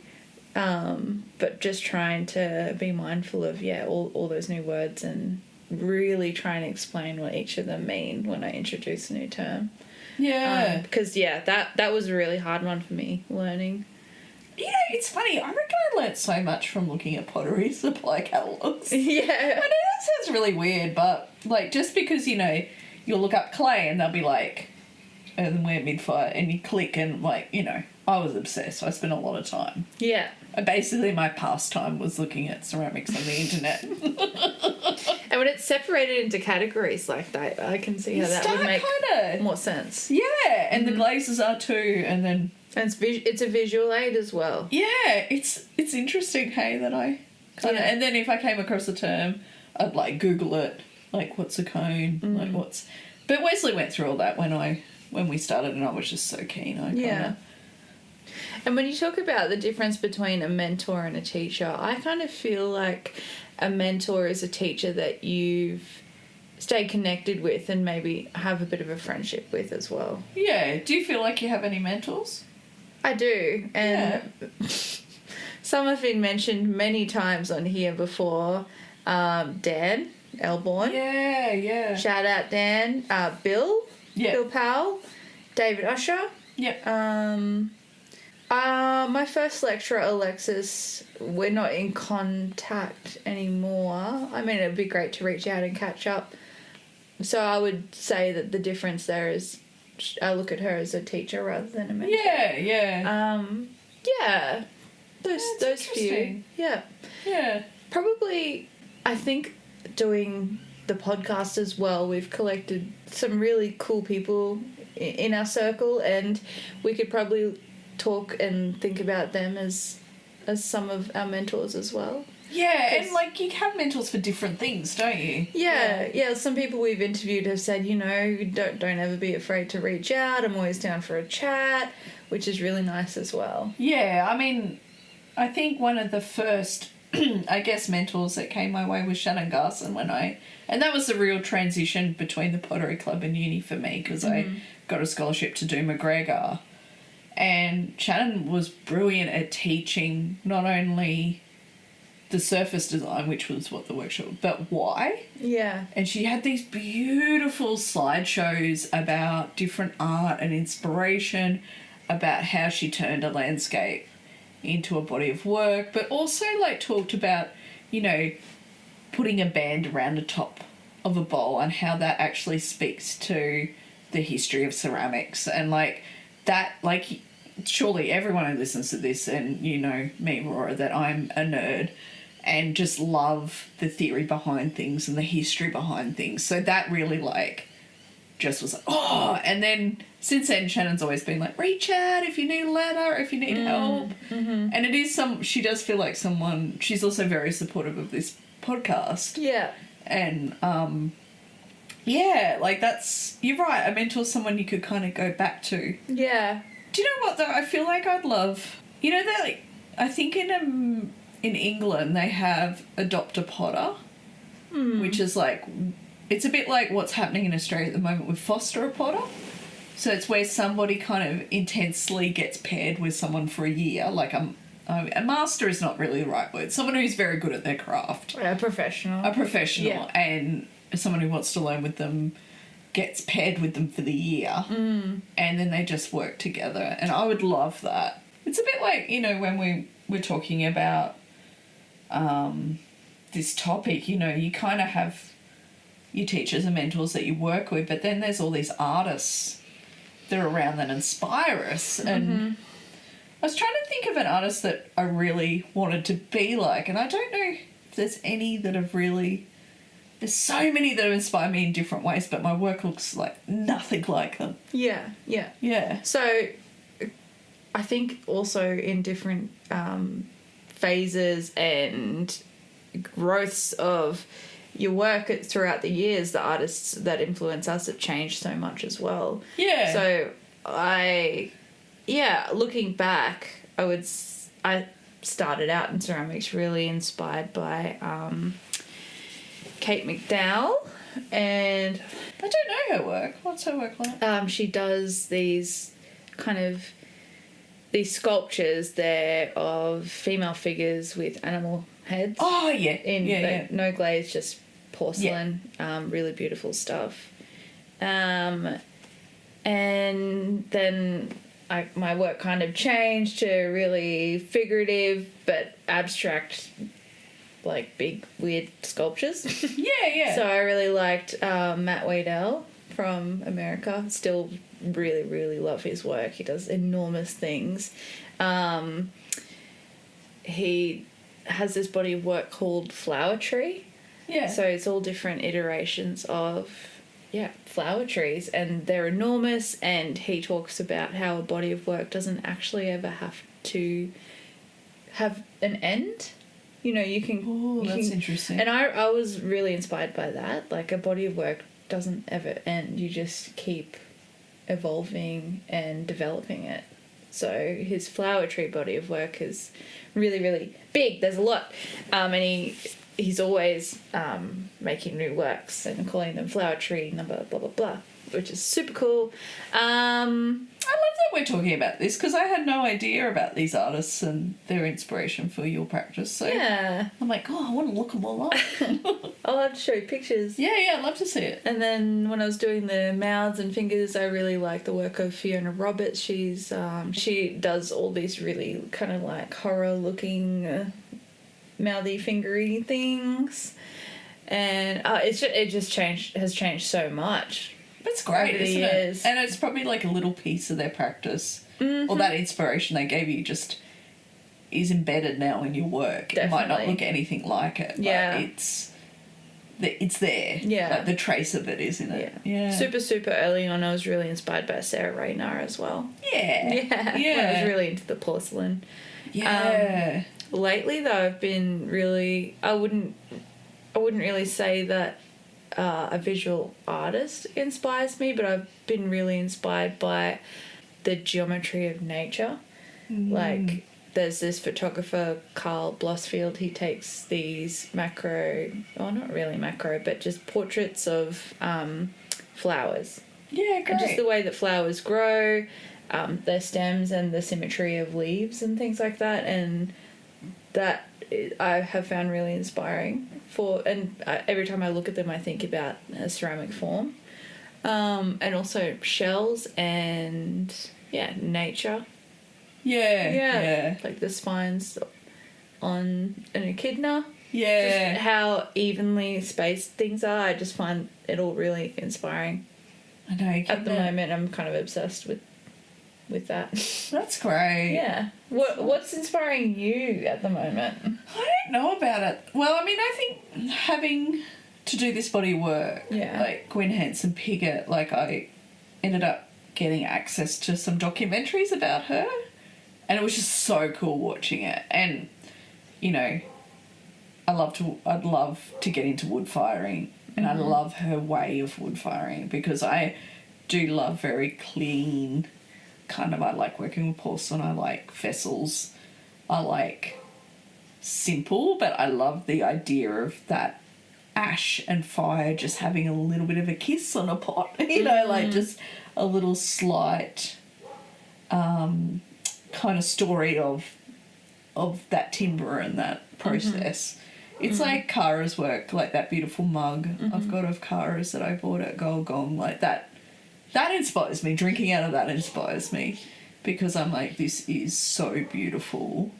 [SPEAKER 1] but just trying to be mindful of all those new words and really trying to explain what each of them mean when I introduce a new term.
[SPEAKER 3] Yeah.
[SPEAKER 1] Because that was a really hard one for me learning.
[SPEAKER 3] You know, it's funny. I reckon I learnt so much from looking at pottery supply catalogues.
[SPEAKER 1] Yeah.
[SPEAKER 3] I know that sounds really weird, but, like, just because, you know, you'll look up clay and they'll be like, earthenware, mid-fire, and you click and, like, you know, I was obsessed. I spent a lot of time.
[SPEAKER 1] Yeah.
[SPEAKER 3] Basically, my pastime was looking at ceramics on the internet.
[SPEAKER 1] And when it's separated into categories like that, I can see how that would make more sense.
[SPEAKER 3] Yeah, and the glazes are too, and then...
[SPEAKER 1] And it's a visual aid as well.
[SPEAKER 3] Yeah, it's interesting, hey, that I kind of... And then if I came across a term, I'd, like, Google it, like, what's a cone, like, what's... But Wesley went through all that when we started, and I was just so keen.
[SPEAKER 1] And when you talk about the difference between a mentor and a teacher, I kind of feel like a mentor is a teacher that you've stayed connected with and maybe have a bit of a friendship with as well.
[SPEAKER 3] Yeah. Do you feel like you have any mentors?
[SPEAKER 1] I do. And some have been mentioned many times on here before. Dan Elborn.
[SPEAKER 3] Yeah.
[SPEAKER 1] Shout out Dan. Bill. Yeah. Bill Powell. David Usher.
[SPEAKER 3] Yeah.
[SPEAKER 1] My first lecturer, Alexis, we're not in contact anymore. I mean, it'd be great to reach out and catch up. So I would say that the difference there is I look at her as a teacher rather than a mentor.
[SPEAKER 3] Yeah.
[SPEAKER 1] Those few. Yeah.
[SPEAKER 3] Yeah.
[SPEAKER 1] Probably, I think doing the podcast as well, we've collected some really cool people in our circle, and we could probably talk and think about them as some of our mentors as well.
[SPEAKER 3] Yeah, and like you have mentors for different things, don't you?
[SPEAKER 1] Yeah. Some people we've interviewed have said, you know, don't ever be afraid to reach out. I'm always down for a chat, which is really nice as well.
[SPEAKER 3] Yeah, I mean, I think one of the first, I guess, mentors that came my way was Shannon Garson and that was the real transition between the Pottery Club and uni for me because I got a scholarship to do McGregor. And Shannon was brilliant at teaching not only the surface design, which was what the workshop, but why.
[SPEAKER 1] Yeah.
[SPEAKER 3] And she had these beautiful slideshows about different art and inspiration, about how she turned a landscape into a body of work, but also like talked about, you know, putting a band around the top of a bowl and how that actually speaks to the history of ceramics and like that, like surely everyone who listens to this, and you know me, Laura, that I'm a nerd and just love the theory behind things and the history behind things. So that really like just was like, oh, and then since then Shannon's always been like, reach out if you need a ladder, if you need help. Mm-hmm. And it is she does feel like someone, she's also very supportive of this podcast.
[SPEAKER 1] Yeah. And
[SPEAKER 3] yeah, like that's, you're right, a mentor's someone you could kind of go back to.
[SPEAKER 1] Yeah.
[SPEAKER 3] Do you know what though? I feel like I'd love, you know, that like, I think in England they have Adopt a Potter, which is like, it's a bit like what's happening in Australia at the moment with Foster a Potter. So it's where somebody kind of intensely gets paired with someone for a year, like a master is not really the right word. Someone who's very good at their craft.
[SPEAKER 1] A professional.
[SPEAKER 3] A professional.
[SPEAKER 1] Yeah.
[SPEAKER 3] And someone who wants to learn with them gets paired with them for the year. And then they just work together. And I would love that. It's a bit like, you know, when we were talking about this topic, you know, you kind of have your teachers and mentors that you work with, but then there's all these artists that are around that inspire us. And I was trying to think of an artist that I really wanted to be like, and I don't know if there's any that have really... There's so many that have inspired me in different ways, but my work looks like nothing like them.
[SPEAKER 1] Yeah, yeah.
[SPEAKER 3] Yeah.
[SPEAKER 1] So I think also in different phases and growths of your work throughout the years, the artists that influence us have changed so much as well.
[SPEAKER 3] Yeah.
[SPEAKER 1] So looking back, I started out in ceramics really inspired by Kate McDowell, and
[SPEAKER 3] I don't know her work. What's her work like?
[SPEAKER 1] she does these sculptures there of female figures with animal heads.
[SPEAKER 3] Oh, yeah.
[SPEAKER 1] No glaze, just porcelain. Really beautiful stuff. And then my work kind of changed to really figurative but abstract, like big weird sculptures.
[SPEAKER 3] Yeah.
[SPEAKER 1] So I really liked Matt Waddell from America. Still really, really love his work. He does enormous things. He has this body of work called Flower Tree.
[SPEAKER 3] Yeah.
[SPEAKER 1] So it's all different iterations of flower trees, and they're enormous, and he talks about how a body of work doesn't actually ever have to have an end. You know, you can...
[SPEAKER 3] Oh, that's interesting.
[SPEAKER 1] And I was really inspired by that. Like, a body of work doesn't ever end. You just keep evolving and developing it. So his flower tree body of work is really, really big. There's a lot. And he's always making new works and calling them flower tree number blah, blah, blah, which is super cool.
[SPEAKER 3] I love that we're talking about this because I had no idea about these artists and their inspiration for your practice. So
[SPEAKER 1] yeah.
[SPEAKER 3] I'm like, I want to look them all up.
[SPEAKER 1] I'll have to show you pictures.
[SPEAKER 3] Yeah, I'd love to see it.
[SPEAKER 1] And then when I was doing the mouths and fingers, I really like the work of Fiona Roberts. She does all these really kind of like horror-looking mouthy, fingery things, and it just has changed so much.
[SPEAKER 3] That's great,
[SPEAKER 1] over the
[SPEAKER 3] isn't
[SPEAKER 1] years.
[SPEAKER 3] it? And it's probably like a little piece of their practice, or that inspiration they gave you just is embedded now in your work.
[SPEAKER 1] Definitely.
[SPEAKER 3] It might not look anything like it,
[SPEAKER 1] Yeah.
[SPEAKER 3] but it's there.
[SPEAKER 1] Yeah.
[SPEAKER 3] Like the trace of it is in it. Yeah.
[SPEAKER 1] Super, super early on, I was really inspired by Sarah Raynar as well.
[SPEAKER 3] Yeah.
[SPEAKER 1] When I was really into the porcelain.
[SPEAKER 3] Yeah.
[SPEAKER 1] Lately, though, I've been really... I wouldn't really say that a visual artist inspires me, but I've been really inspired by the geometry of nature. Like, there's this photographer, Carl Blossfield, he takes these not really macro, but just portraits of flowers.
[SPEAKER 3] Yeah, great.
[SPEAKER 1] And just the way that flowers grow, their stems and the symmetry of leaves and things like that, and that I have found really inspiring every time I look at them I think about a ceramic form, and also shells and nature. Like the spines on an echidna, just how evenly spaced things are. I just find it all really inspiring.
[SPEAKER 3] I know.
[SPEAKER 1] At the moment I'm kind of obsessed with that.
[SPEAKER 3] That's great.
[SPEAKER 1] Yeah. What's inspiring you at the moment?
[SPEAKER 3] I don't know about it. Well, I mean, I think having to do this body work, like Gwen Hanson Piggott, like I ended up getting access to some documentaries about her, and it was just so cool watching it. And, you know, I'd love to get into wood firing, and I love her way of wood firing because I do love very clean... I like working with porcelain, I like vessels, I like simple, but I love the idea of that ash and fire just having a little bit of a kiss on a pot, you know, like just a little slight kind of story of of that timber and that process. It's like Kara's work, like that beautiful mug I've got of Kara's that I bought at Gong, like that inspires me. Drinking out of that inspires me because I'm like, this is so beautiful.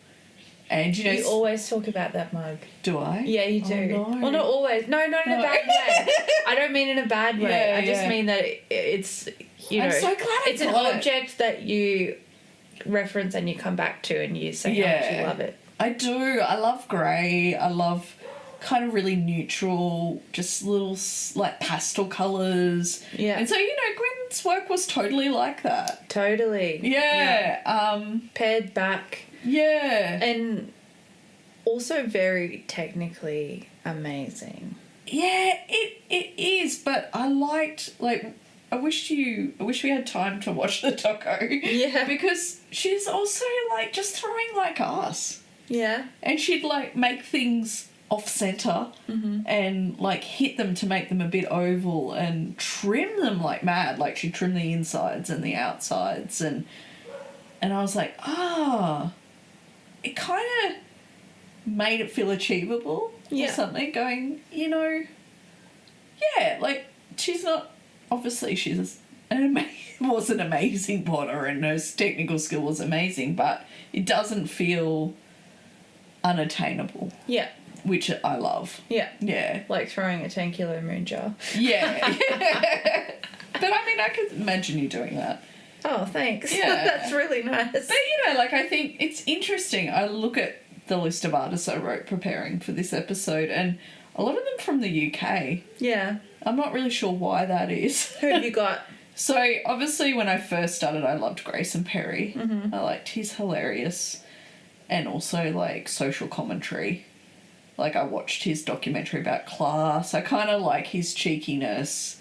[SPEAKER 3] And
[SPEAKER 1] you always talk about that mug.
[SPEAKER 3] Do I?
[SPEAKER 1] Yeah, you do.
[SPEAKER 3] Oh, no.
[SPEAKER 1] Well, not always. No, not in a bad way. I don't mean in a bad way.
[SPEAKER 3] Yeah,
[SPEAKER 1] I just mean that it's, you know,
[SPEAKER 3] I'm so glad
[SPEAKER 1] it's an object that you reference and you come back to and you say how much you love it.
[SPEAKER 3] I do. I love grey. I love kind of really neutral, just little like pastel colours.
[SPEAKER 1] Yeah.
[SPEAKER 3] And so, you know, Gwen's work was totally like that.
[SPEAKER 1] Totally.
[SPEAKER 3] Yeah.
[SPEAKER 1] Pared back.
[SPEAKER 3] Yeah.
[SPEAKER 1] And also very technically amazing.
[SPEAKER 3] Yeah, it is, but I liked, like, I wish we had time to watch the doco.
[SPEAKER 1] Yeah.
[SPEAKER 3] Because she's also, like, just throwing like us.
[SPEAKER 1] Yeah.
[SPEAKER 3] And she'd, like, make things off-centre and, like, hit them to make them a bit oval and trim them like mad. Like, she'd trim the insides and the outsides. And I was like, it kind of made it feel achievable or something, going, you know, yeah, like, she's not, obviously she's was an amazing potter and her technical skill was amazing, but it doesn't feel unattainable.
[SPEAKER 1] Yeah.
[SPEAKER 3] Which I love.
[SPEAKER 1] Yeah.
[SPEAKER 3] Yeah.
[SPEAKER 1] Like throwing a 10-kilo moon jar.
[SPEAKER 3] Yeah. But I mean, I could imagine you doing that.
[SPEAKER 1] Oh, thanks.
[SPEAKER 3] Yeah.
[SPEAKER 1] That's really nice.
[SPEAKER 3] But, you know, like, I think it's interesting. I look at the list of artists I wrote preparing for this episode, and a lot of them from the UK.
[SPEAKER 1] Yeah.
[SPEAKER 3] I'm not really sure why that is.
[SPEAKER 1] Who have you got?
[SPEAKER 3] So, obviously, when I first started, I loved Grayson Perry. I liked he's hilarious. And also, like, social commentary. Like, I watched his documentary about class. I kind of like his cheekiness.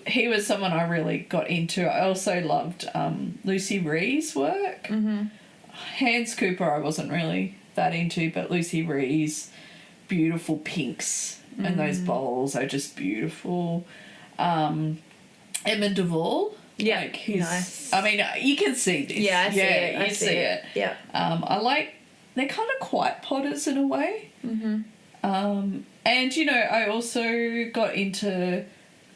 [SPEAKER 3] He was someone I really got into. I also loved Lucy Ree's work. Hans Cooper I wasn't really that into, but Lucy Ree's beautiful pinks and those bowls are just beautiful. Emma Duvall.
[SPEAKER 1] Yeah,
[SPEAKER 3] like
[SPEAKER 1] nice.
[SPEAKER 3] I mean, you can see this.
[SPEAKER 1] Yeah, I see it.
[SPEAKER 3] You see it.
[SPEAKER 1] Yeah.
[SPEAKER 3] I like, they're kind of quiet potters in a way. And, you know, I also got into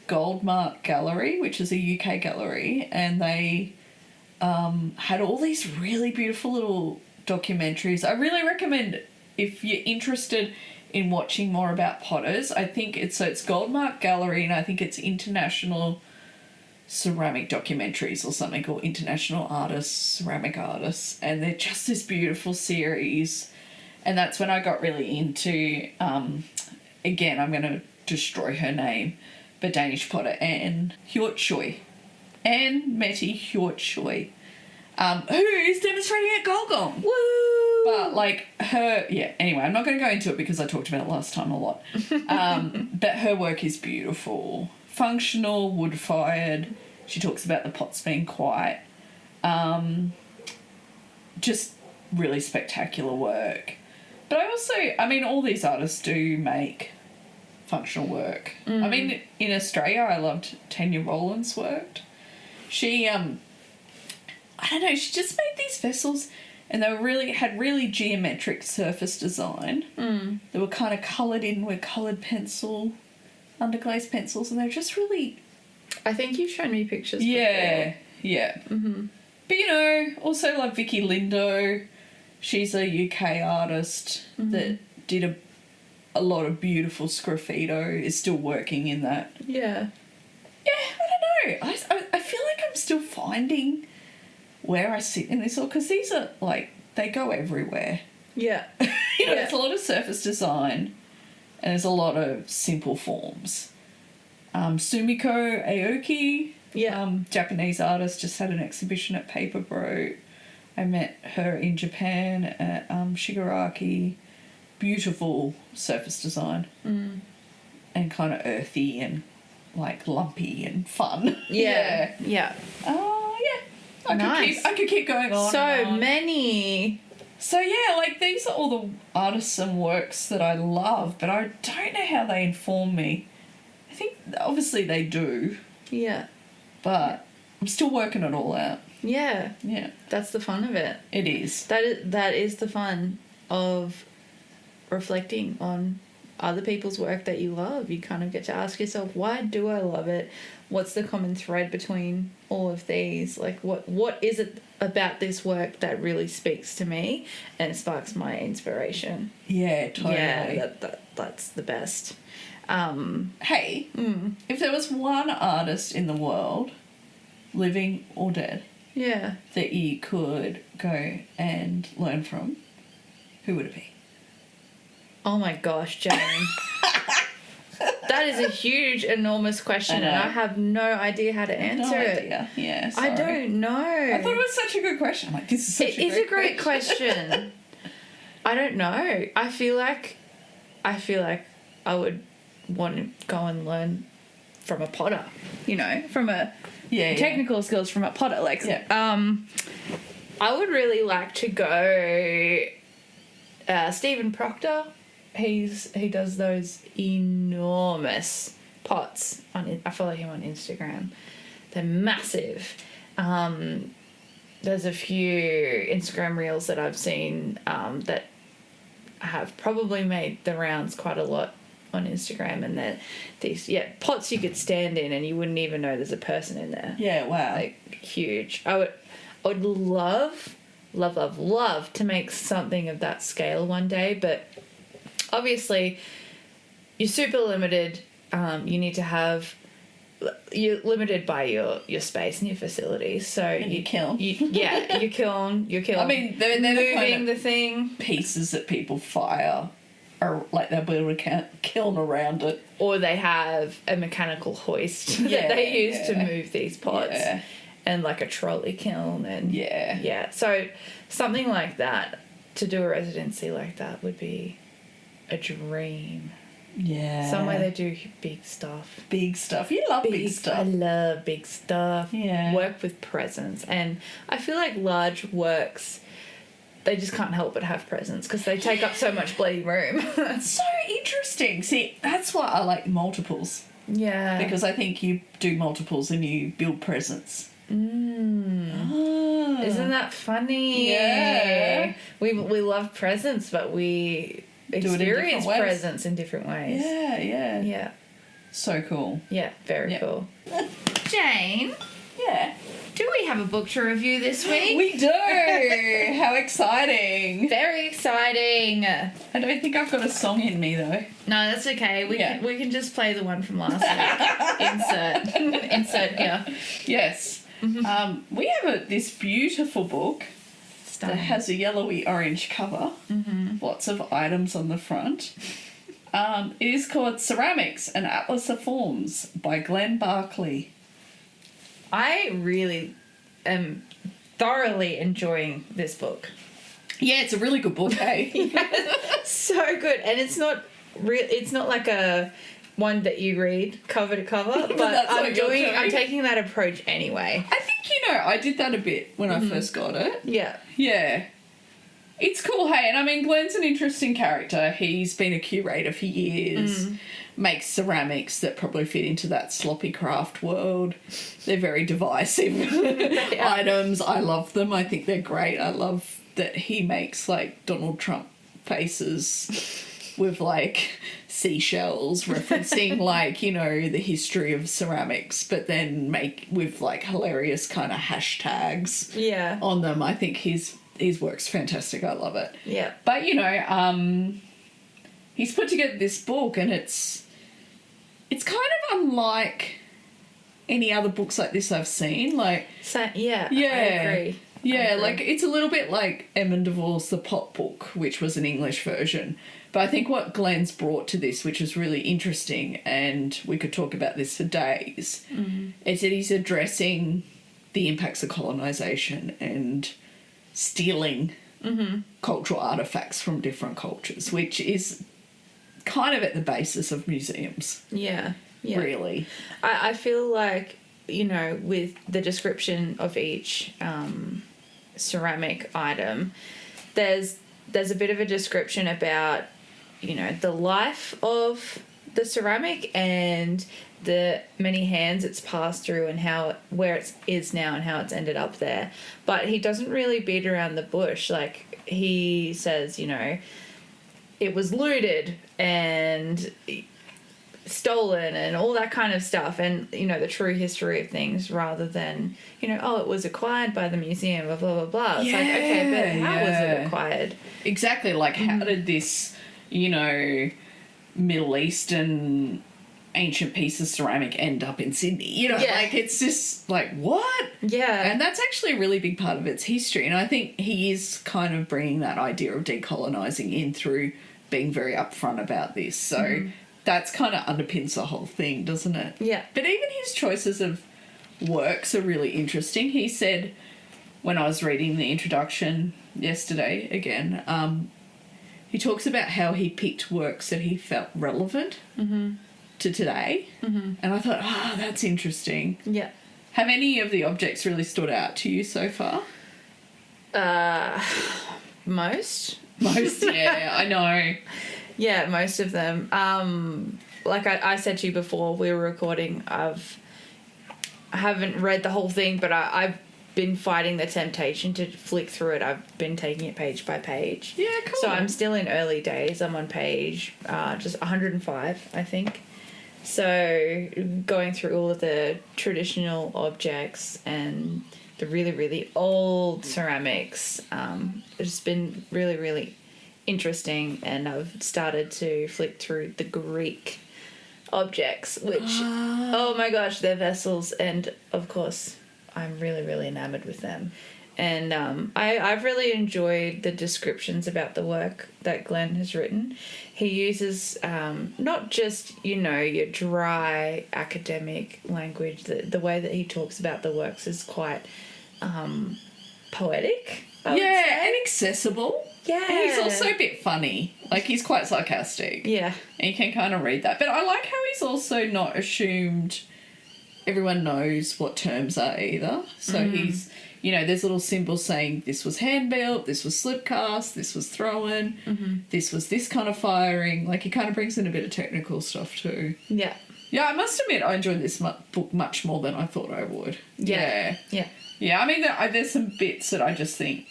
[SPEAKER 3] Goldmark Gallery, which is a UK gallery, and they had all these really beautiful little documentaries. I really recommend, if you're interested in watching more about potters, I think it's Goldmark Gallery, and I think it's International Ceramic Documentaries or something, or International Artists, Ceramic Artists, and they're just this beautiful series. And that's when I got really into, again, I'm going to destroy her name, but Danish potter Anne Hjortsøy. Anne Mette Hjortsøy, who is demonstrating at Golgong.
[SPEAKER 1] Woo!
[SPEAKER 3] But, like, her... Yeah, anyway, I'm not going to go into it because I talked about it last time a lot. But her work is beautiful. Functional, wood-fired. She talks about the pots being quiet. Just really spectacular work. But I also... I mean, all these artists do make functional work. I mean, in Australia, I loved Tanya Rowland's work. She, I don't know, she just made these vessels and they had really geometric surface design. They were kind of coloured in with coloured pencil, underglazed pencils, and they're just really...
[SPEAKER 1] I think you've shown me pictures before.
[SPEAKER 3] Yeah. But, you know, also like Vicky Lindo. She's a UK artist that did a lot of beautiful sgraffito, is still working in that.
[SPEAKER 1] Yeah.
[SPEAKER 3] Yeah, I don't know. I feel like I'm still finding where I sit in this all, because these are, like, they go everywhere.
[SPEAKER 1] Yeah.
[SPEAKER 3] You know, there's a lot of surface design and there's a lot of simple forms. Sumiko Aoki, Japanese artist, just had an exhibition at Paper Bro. I met her in Japan at Shigaraki. Beautiful surface design. And kind of earthy and, like, lumpy and fun.
[SPEAKER 1] Yeah.
[SPEAKER 3] Oh, yeah. I could keep going on.
[SPEAKER 1] So many.
[SPEAKER 3] So, yeah, like, these are all the artists and works that I love, but I don't know how they inform me. I think, obviously, they do.
[SPEAKER 1] Yeah.
[SPEAKER 3] But I'm still working it all out.
[SPEAKER 1] Yeah.
[SPEAKER 3] Yeah.
[SPEAKER 1] That's the fun of it.
[SPEAKER 3] It is.
[SPEAKER 1] That is the fun of reflecting on other people's work that you love. You kind of get to ask yourself, why do I love it? What's the common thread between all of these? Like, what is it about this work that really speaks to me and sparks my inspiration?
[SPEAKER 3] Yeah, totally.
[SPEAKER 1] Yeah, that's the best.
[SPEAKER 3] Hey, if there was one artist in the world, living or dead,
[SPEAKER 1] Yeah.
[SPEAKER 3] that you could go and learn from, who would it be?
[SPEAKER 1] Oh my gosh, Jane. That is a huge, enormous question, and I have no idea how to answer it.
[SPEAKER 3] Yeah, sorry.
[SPEAKER 1] I don't know.
[SPEAKER 3] I thought it was such a good question. I'm like, this is such
[SPEAKER 1] a great question. I don't know. I feel like I would want to go and learn from a potter, from a technical skills from a potter. Like, I would really like to go. Stephen Proctor, he does those enormous pots. I follow him on Instagram. They're massive. There's a few Instagram reels that I've seen that have probably made the rounds quite a lot on Instagram, and they're these pots you could stand in and you wouldn't even know there's a person in there.
[SPEAKER 3] Yeah, wow.
[SPEAKER 1] Like, huge. I would love to make something of that scale one day, but obviously you're super limited. You need to have, you're limited by your space and your facilities. So
[SPEAKER 3] your kiln.
[SPEAKER 1] Your kiln.
[SPEAKER 3] I mean, they're
[SPEAKER 1] moving
[SPEAKER 3] the kind
[SPEAKER 1] the
[SPEAKER 3] of
[SPEAKER 1] thing.
[SPEAKER 3] pieces that people fire, or like they'll build a kiln around it.
[SPEAKER 1] Or they have a mechanical hoist that they use to move these pots.
[SPEAKER 3] Yeah.
[SPEAKER 1] And like a trolley kiln and
[SPEAKER 3] yeah.
[SPEAKER 1] So something like that, to do a residency like that would be a dream.
[SPEAKER 3] Yeah.
[SPEAKER 1] Somewhere they do big stuff.
[SPEAKER 3] Big stuff. You love big stuff.
[SPEAKER 1] I love big stuff.
[SPEAKER 3] Yeah.
[SPEAKER 1] Work with presence. And I feel like large works, they just can't help but have presence because they take up so much bloody room.
[SPEAKER 3] So interesting. See, that's why I like multiples.
[SPEAKER 1] Yeah.
[SPEAKER 3] Because I think you do multiples and you build presence.
[SPEAKER 1] Isn't that funny?
[SPEAKER 3] Yeah.
[SPEAKER 1] We love presents, but we experience presents in different ways.
[SPEAKER 3] Yeah.
[SPEAKER 1] Yeah.
[SPEAKER 3] So cool.
[SPEAKER 1] Yeah, very cool. Jane,
[SPEAKER 3] Yeah.
[SPEAKER 1] do we have a book to review this week?
[SPEAKER 3] We do! How exciting.
[SPEAKER 1] Very exciting.
[SPEAKER 3] I don't think I've got a song in me though.
[SPEAKER 1] No, that's okay. We can just play the one from last week. Insert here.
[SPEAKER 3] Yes. Mm-hmm. We have this beautiful book that has a yellowy orange cover. Mm-hmm. Lots of items on the front. It is called Ceramics, an Atlas of Forms by Glenn Barkley.
[SPEAKER 1] I really am thoroughly enjoying this book.
[SPEAKER 3] Yeah, it's a really good book, hey?
[SPEAKER 1] So good. And it's not like a one that you read cover to cover, but I'm taking that approach anyway.
[SPEAKER 3] I think, I did that a bit when I first got it.
[SPEAKER 1] Yeah.
[SPEAKER 3] Yeah. It's cool, hey, and I mean, Glenn's an interesting character. He's been a curator for years, makes ceramics that probably fit into that sloppy craft world. They're very divisive items. I love them. I think they're great. I love that he makes, like, Donald Trump faces with, like, seashells referencing, like, the history of ceramics, but then make with, like, hilarious kind of hashtags on them. I think his work's fantastic. I love it.
[SPEAKER 1] Yeah.
[SPEAKER 3] But, he's put together this book and it's kind of unlike any other books like this I've seen. Like,
[SPEAKER 1] I agree.
[SPEAKER 3] Yeah, like, it's a little bit like Eamon DeVore's The Pot Book, which was an English version. But I think what Glenn's brought to this, which is really interesting, and we could talk about this for days, is that he's addressing the impacts of colonisation and stealing cultural artefacts from different cultures, which is kind of at the basis of museums.
[SPEAKER 1] Yeah.
[SPEAKER 3] Really.
[SPEAKER 1] I feel like, with the description of each ceramic item, there's a bit of a description about, the life of the ceramic and the many hands it's passed through and where it is now and how it's ended up there. But he doesn't really beat around the bush. Like, he says, it was looted and stolen and all that kind of stuff, and the true history of things, rather than it was acquired by the museum of blah blah blah. It's like, okay, but how was it acquired?
[SPEAKER 3] Exactly. Like, how did this Middle Eastern ancient piece of ceramic end up in Sydney? Like, it's just like, what?
[SPEAKER 1] Yeah.
[SPEAKER 3] And that's actually a really big part of its history, and I think he is kind of bringing that idea of decolonising in through being very upfront about this. So that's kind of underpins the whole thing, doesn't it?
[SPEAKER 1] Yeah.
[SPEAKER 3] But even his choices of works are really interesting. He said, when I was reading the introduction yesterday again, he talks about how he picked works that he felt relevant to today. And I thought, that's interesting.
[SPEAKER 1] Yeah.
[SPEAKER 3] Have any of the objects really stood out to you so far?
[SPEAKER 1] Most.
[SPEAKER 3] Most, yeah, I know.
[SPEAKER 1] Yeah, most of them. Like I said to you before we were recording, I haven't read the whole thing, but I've been fighting the temptation to flick through it. I've been taking it page by page.
[SPEAKER 3] Yeah, cool.
[SPEAKER 1] So I'm still in early days. I'm on page just 105, I think. So going through all of the traditional objects and the really, really old ceramics, it's been really, really interesting, and I've started to flick through the Greek objects, which oh my gosh, they're vessels, and of course I'm really, really enamored with them. And I've really enjoyed the descriptions about the work that Glenn has written. He uses not just your dry academic language. The way that he talks about the works is quite poetic, I would say.
[SPEAKER 3] And accessible.
[SPEAKER 1] Yeah.
[SPEAKER 3] And he's also a bit funny. Like, he's quite sarcastic.
[SPEAKER 1] Yeah.
[SPEAKER 3] And you can kind of read that. But I like how he's also not assumed everyone knows what terms are either. So he's, there's little symbols saying this was hand-built, this was slip-cast, this was thrown, this was this kind of firing. Like, he kind of brings in a bit of technical stuff too.
[SPEAKER 1] Yeah.
[SPEAKER 3] Yeah, I must admit I enjoyed this book much more than I thought I would.
[SPEAKER 1] Yeah. Yeah.
[SPEAKER 3] Yeah, I mean, there's some bits that I just think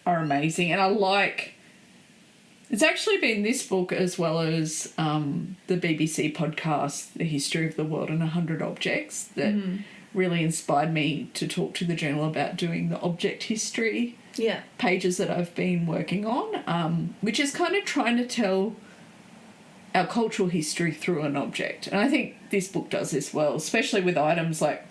[SPEAKER 3] are amazing, and I like... It's actually been this book as well as the BBC podcast, The History of the World in 100 Objects, that really inspired me to talk to the journal about doing the object history pages that I've been working on, which is kind of trying to tell our cultural history through an object. And I think this book does this well, especially with items like...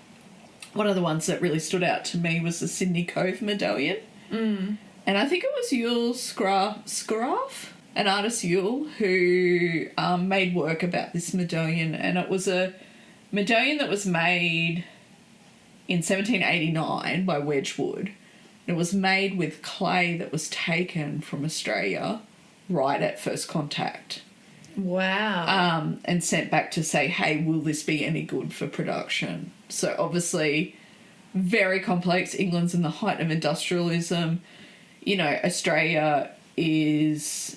[SPEAKER 3] One of the ones that really stood out to me was the Sydney Cove medallion. And I think it was Yule Scraff, an artist Yule, who made work about this medallion. And it was a medallion that was made in 1789 by Wedgwood. It was made with clay that was taken from Australia right at first contact.
[SPEAKER 1] Wow.
[SPEAKER 3] And sent back to say, hey, will this be any good for production? So obviously very complex. England's in the height of industrialism. Australia is,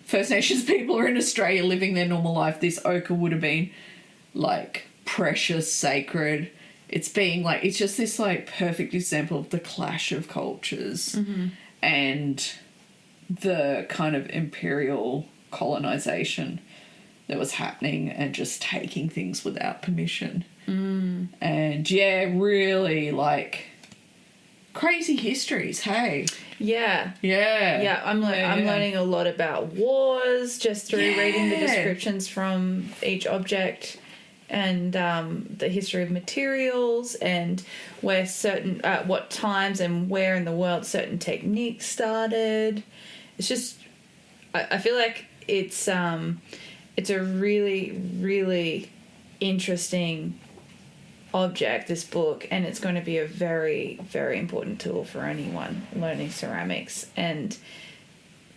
[SPEAKER 3] First Nations people are in Australia living their normal life. This ochre would have been, like, precious, sacred. It's just this, like, perfect example of the clash of cultures and the kind of imperial colonisation that was happening and just taking things without permission. And, really, like... Crazy histories, hey?
[SPEAKER 1] Yeah.
[SPEAKER 3] Yeah.
[SPEAKER 1] Yeah, I'm learning a lot about wars just through reading the descriptions from each object, and the history of materials, and where certain what times and where in the world certain techniques started. It's just I feel like it's a really, really interesting object, this book, and it's going to be a very, very important tool for anyone learning ceramics, and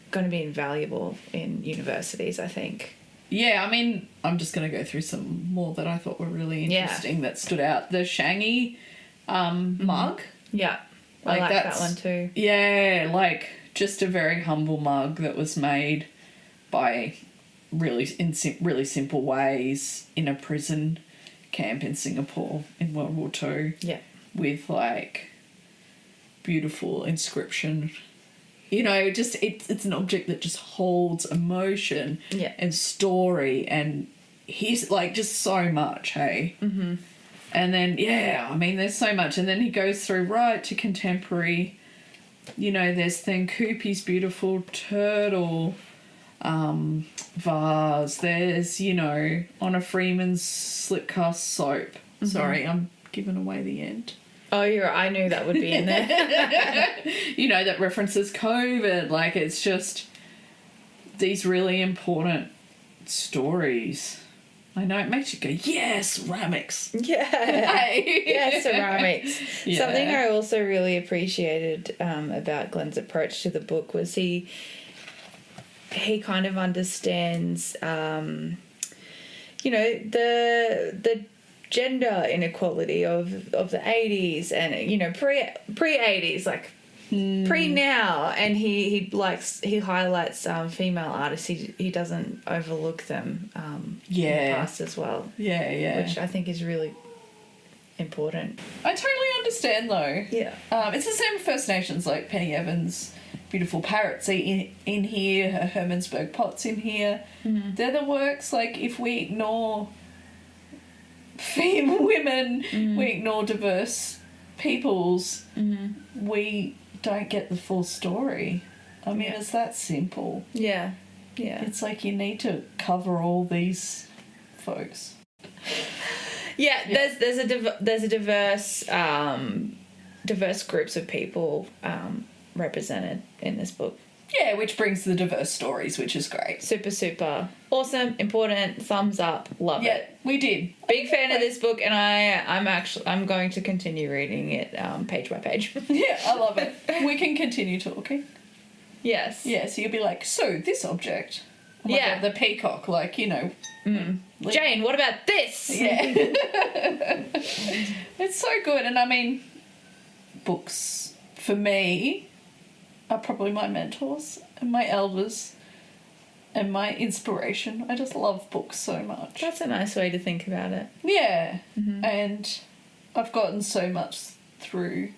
[SPEAKER 1] going to be invaluable in universities, I think.
[SPEAKER 3] Yeah, I mean, I'm just going to go through some more that I thought were really interesting that stood out. The Shangi mug.
[SPEAKER 1] Yeah, I like that one too.
[SPEAKER 3] Yeah, like just a very humble mug that was made by really really simple ways in a prison camp in Singapore in World War Two.
[SPEAKER 1] Yeah.
[SPEAKER 3] With like beautiful inscription. You know, just it's an object that just holds emotion and story, and he's like just so much, hey? Mm-hmm. And then, I mean, there's so much. And then he goes through right to contemporary. You know, there's Thankupi's beautiful turtle vase. There's, you know, Honor Freeman's slipcast soap. Mm-hmm. Sorry, I'm giving away the end.
[SPEAKER 1] Oh, I knew that would be in there.
[SPEAKER 3] You know, that references COVID. Like, it's just these really important stories. I know, it makes you go, yes, ceramics.
[SPEAKER 1] Yeah.
[SPEAKER 3] Hey.
[SPEAKER 1] Yeah, ceramics. Yeah. Something I also really appreciated about Glenn's approach to the book was he kind of understands, you know, the gender inequality of the 80s and, you know, pre-80s, like pre now, and he highlights female artists. He doesn't overlook them in the past as well.
[SPEAKER 3] Yeah.
[SPEAKER 1] Which I think is really important.
[SPEAKER 3] I totally understand though.
[SPEAKER 1] Yeah.
[SPEAKER 3] It's the same with First Nations, like Penny Evans' beautiful parrots in here, her Hermansburg pots in here. Mm-hmm. They're the works, like, if we ignore female women, we ignore diverse peoples, we don't get the full story. I mean, it's that simple.
[SPEAKER 1] Yeah.
[SPEAKER 3] It's like you need to cover all these folks.
[SPEAKER 1] Yeah. There's a diverse groups of people represented in this book.
[SPEAKER 3] Yeah, which brings the diverse stories, which is great.
[SPEAKER 1] Super awesome, important, thumbs up, love it.
[SPEAKER 3] Yeah, we did.
[SPEAKER 1] Big fan of this book, and I'm going to continue reading it page by page.
[SPEAKER 3] Yeah, I love it. We can continue talking.
[SPEAKER 1] Yes.
[SPEAKER 3] Yeah, so you'll be like, so this object. Oh my God, the peacock, like, you know.
[SPEAKER 1] Jane, what about this?
[SPEAKER 3] Yeah. It's so good, and I mean, books, for me, are probably my mentors and my elders and my inspiration. I just love books so much.
[SPEAKER 1] That's a nice way to think about it.
[SPEAKER 3] Yeah. Mm-hmm. And I've gotten so much through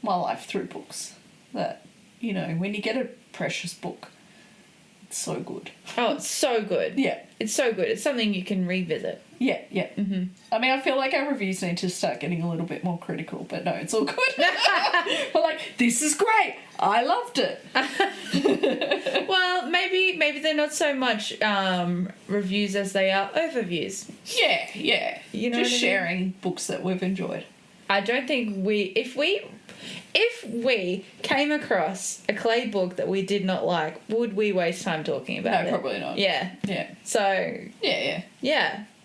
[SPEAKER 3] my life through books that, you know, when you get a precious book, it's so good.
[SPEAKER 1] Oh, it's so good.
[SPEAKER 3] Yeah.
[SPEAKER 1] It's so good. It's something you can revisit.
[SPEAKER 3] Yeah. Mm-hmm. I mean, I feel like our reviews need to start getting a little bit more critical, but no, it's all good. We're like, this is great. I loved it.
[SPEAKER 1] Well, maybe they're not so much reviews as they are overviews.
[SPEAKER 3] Yeah.
[SPEAKER 1] You know,
[SPEAKER 3] just sharing books that we've enjoyed.
[SPEAKER 1] I don't think if we came across a Clay book that we did not like, would we waste time talking about it?
[SPEAKER 3] No, probably not.
[SPEAKER 1] Yeah. So
[SPEAKER 3] yeah.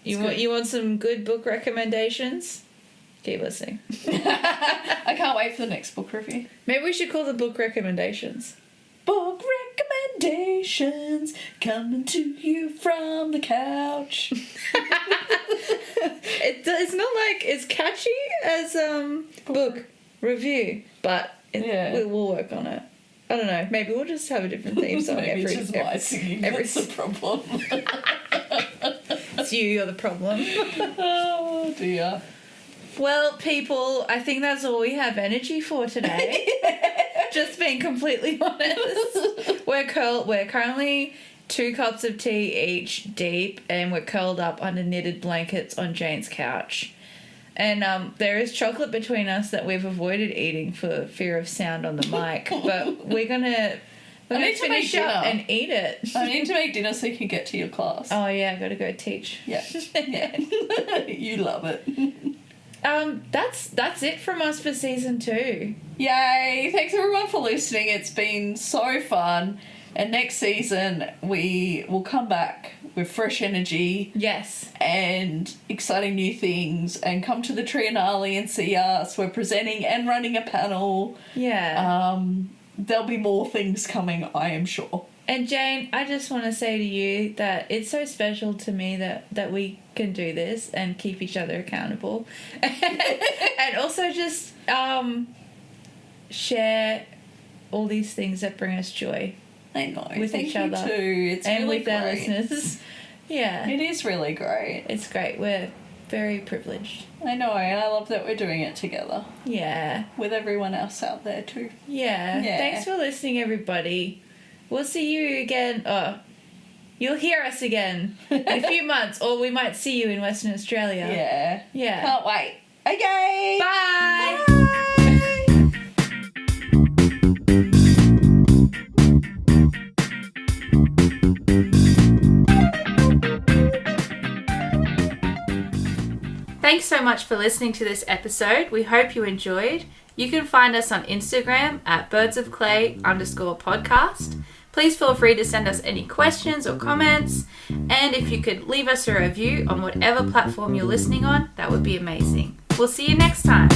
[SPEAKER 1] You want some good book recommendations? Keep listening.
[SPEAKER 3] I can't wait for the next book review.
[SPEAKER 1] Maybe we should call the book recommendations.
[SPEAKER 3] Book recommendations coming to you from the couch.
[SPEAKER 1] It's not like as catchy as book review, but we'll work on it. I don't know. Maybe we'll just have a different theme song.
[SPEAKER 3] Maybe it's just my singing. That's the problem.
[SPEAKER 1] It's you're the problem.
[SPEAKER 3] Oh dear.
[SPEAKER 1] Well, people, I think that's all we have energy for today. Just being completely honest. We're currently 2 cups of tea each deep, and we're curled up under knitted blankets on Jane's couch. And there is chocolate between us that we've avoided eating for fear of sound on the mic, but we're gonna finish up and eat it.
[SPEAKER 3] I need to make dinner so you can get to your class.
[SPEAKER 1] Oh yeah, I gotta go teach.
[SPEAKER 3] Yeah. You love it.
[SPEAKER 1] That's it from us for season 2.
[SPEAKER 3] Yay! Thanks everyone for listening. It's been so fun. And next season we will come back with fresh energy.
[SPEAKER 1] Yes.
[SPEAKER 3] And exciting new things, and come to the Triennale and see us. We're presenting and running a panel.
[SPEAKER 1] Yeah.
[SPEAKER 3] There'll be more things coming, I am sure.
[SPEAKER 1] And Jane, I just want to say to you that it's so special to me that we can do this and keep each other accountable. And also just share all these things that bring us joy.
[SPEAKER 3] I know.
[SPEAKER 1] with
[SPEAKER 3] Thank
[SPEAKER 1] each
[SPEAKER 3] you
[SPEAKER 1] other.
[SPEAKER 3] too. It's
[SPEAKER 1] And
[SPEAKER 3] really
[SPEAKER 1] with our
[SPEAKER 3] great.
[SPEAKER 1] listeners. Yeah.
[SPEAKER 3] It is really great.
[SPEAKER 1] It's great. We're very privileged.
[SPEAKER 3] I know, and I love that we're doing it together
[SPEAKER 1] Yeah.
[SPEAKER 3] with everyone else out there too.
[SPEAKER 1] Yeah.
[SPEAKER 3] Yeah.
[SPEAKER 1] Thanks for listening, everybody. We'll see you again. You'll hear us again in a few months, or we might see you in Western Australia.
[SPEAKER 3] Yeah.
[SPEAKER 1] Yeah.
[SPEAKER 3] Can't wait. Okay.
[SPEAKER 1] Bye.
[SPEAKER 3] Bye.
[SPEAKER 1] Thanks so much for listening to this episode. We hope you enjoyed. You can find us on Instagram at birdsofclay_podcast. Please feel free to send us any questions or comments. And if you could leave us a review on whatever platform you're listening on, that would be amazing. We'll see you next time.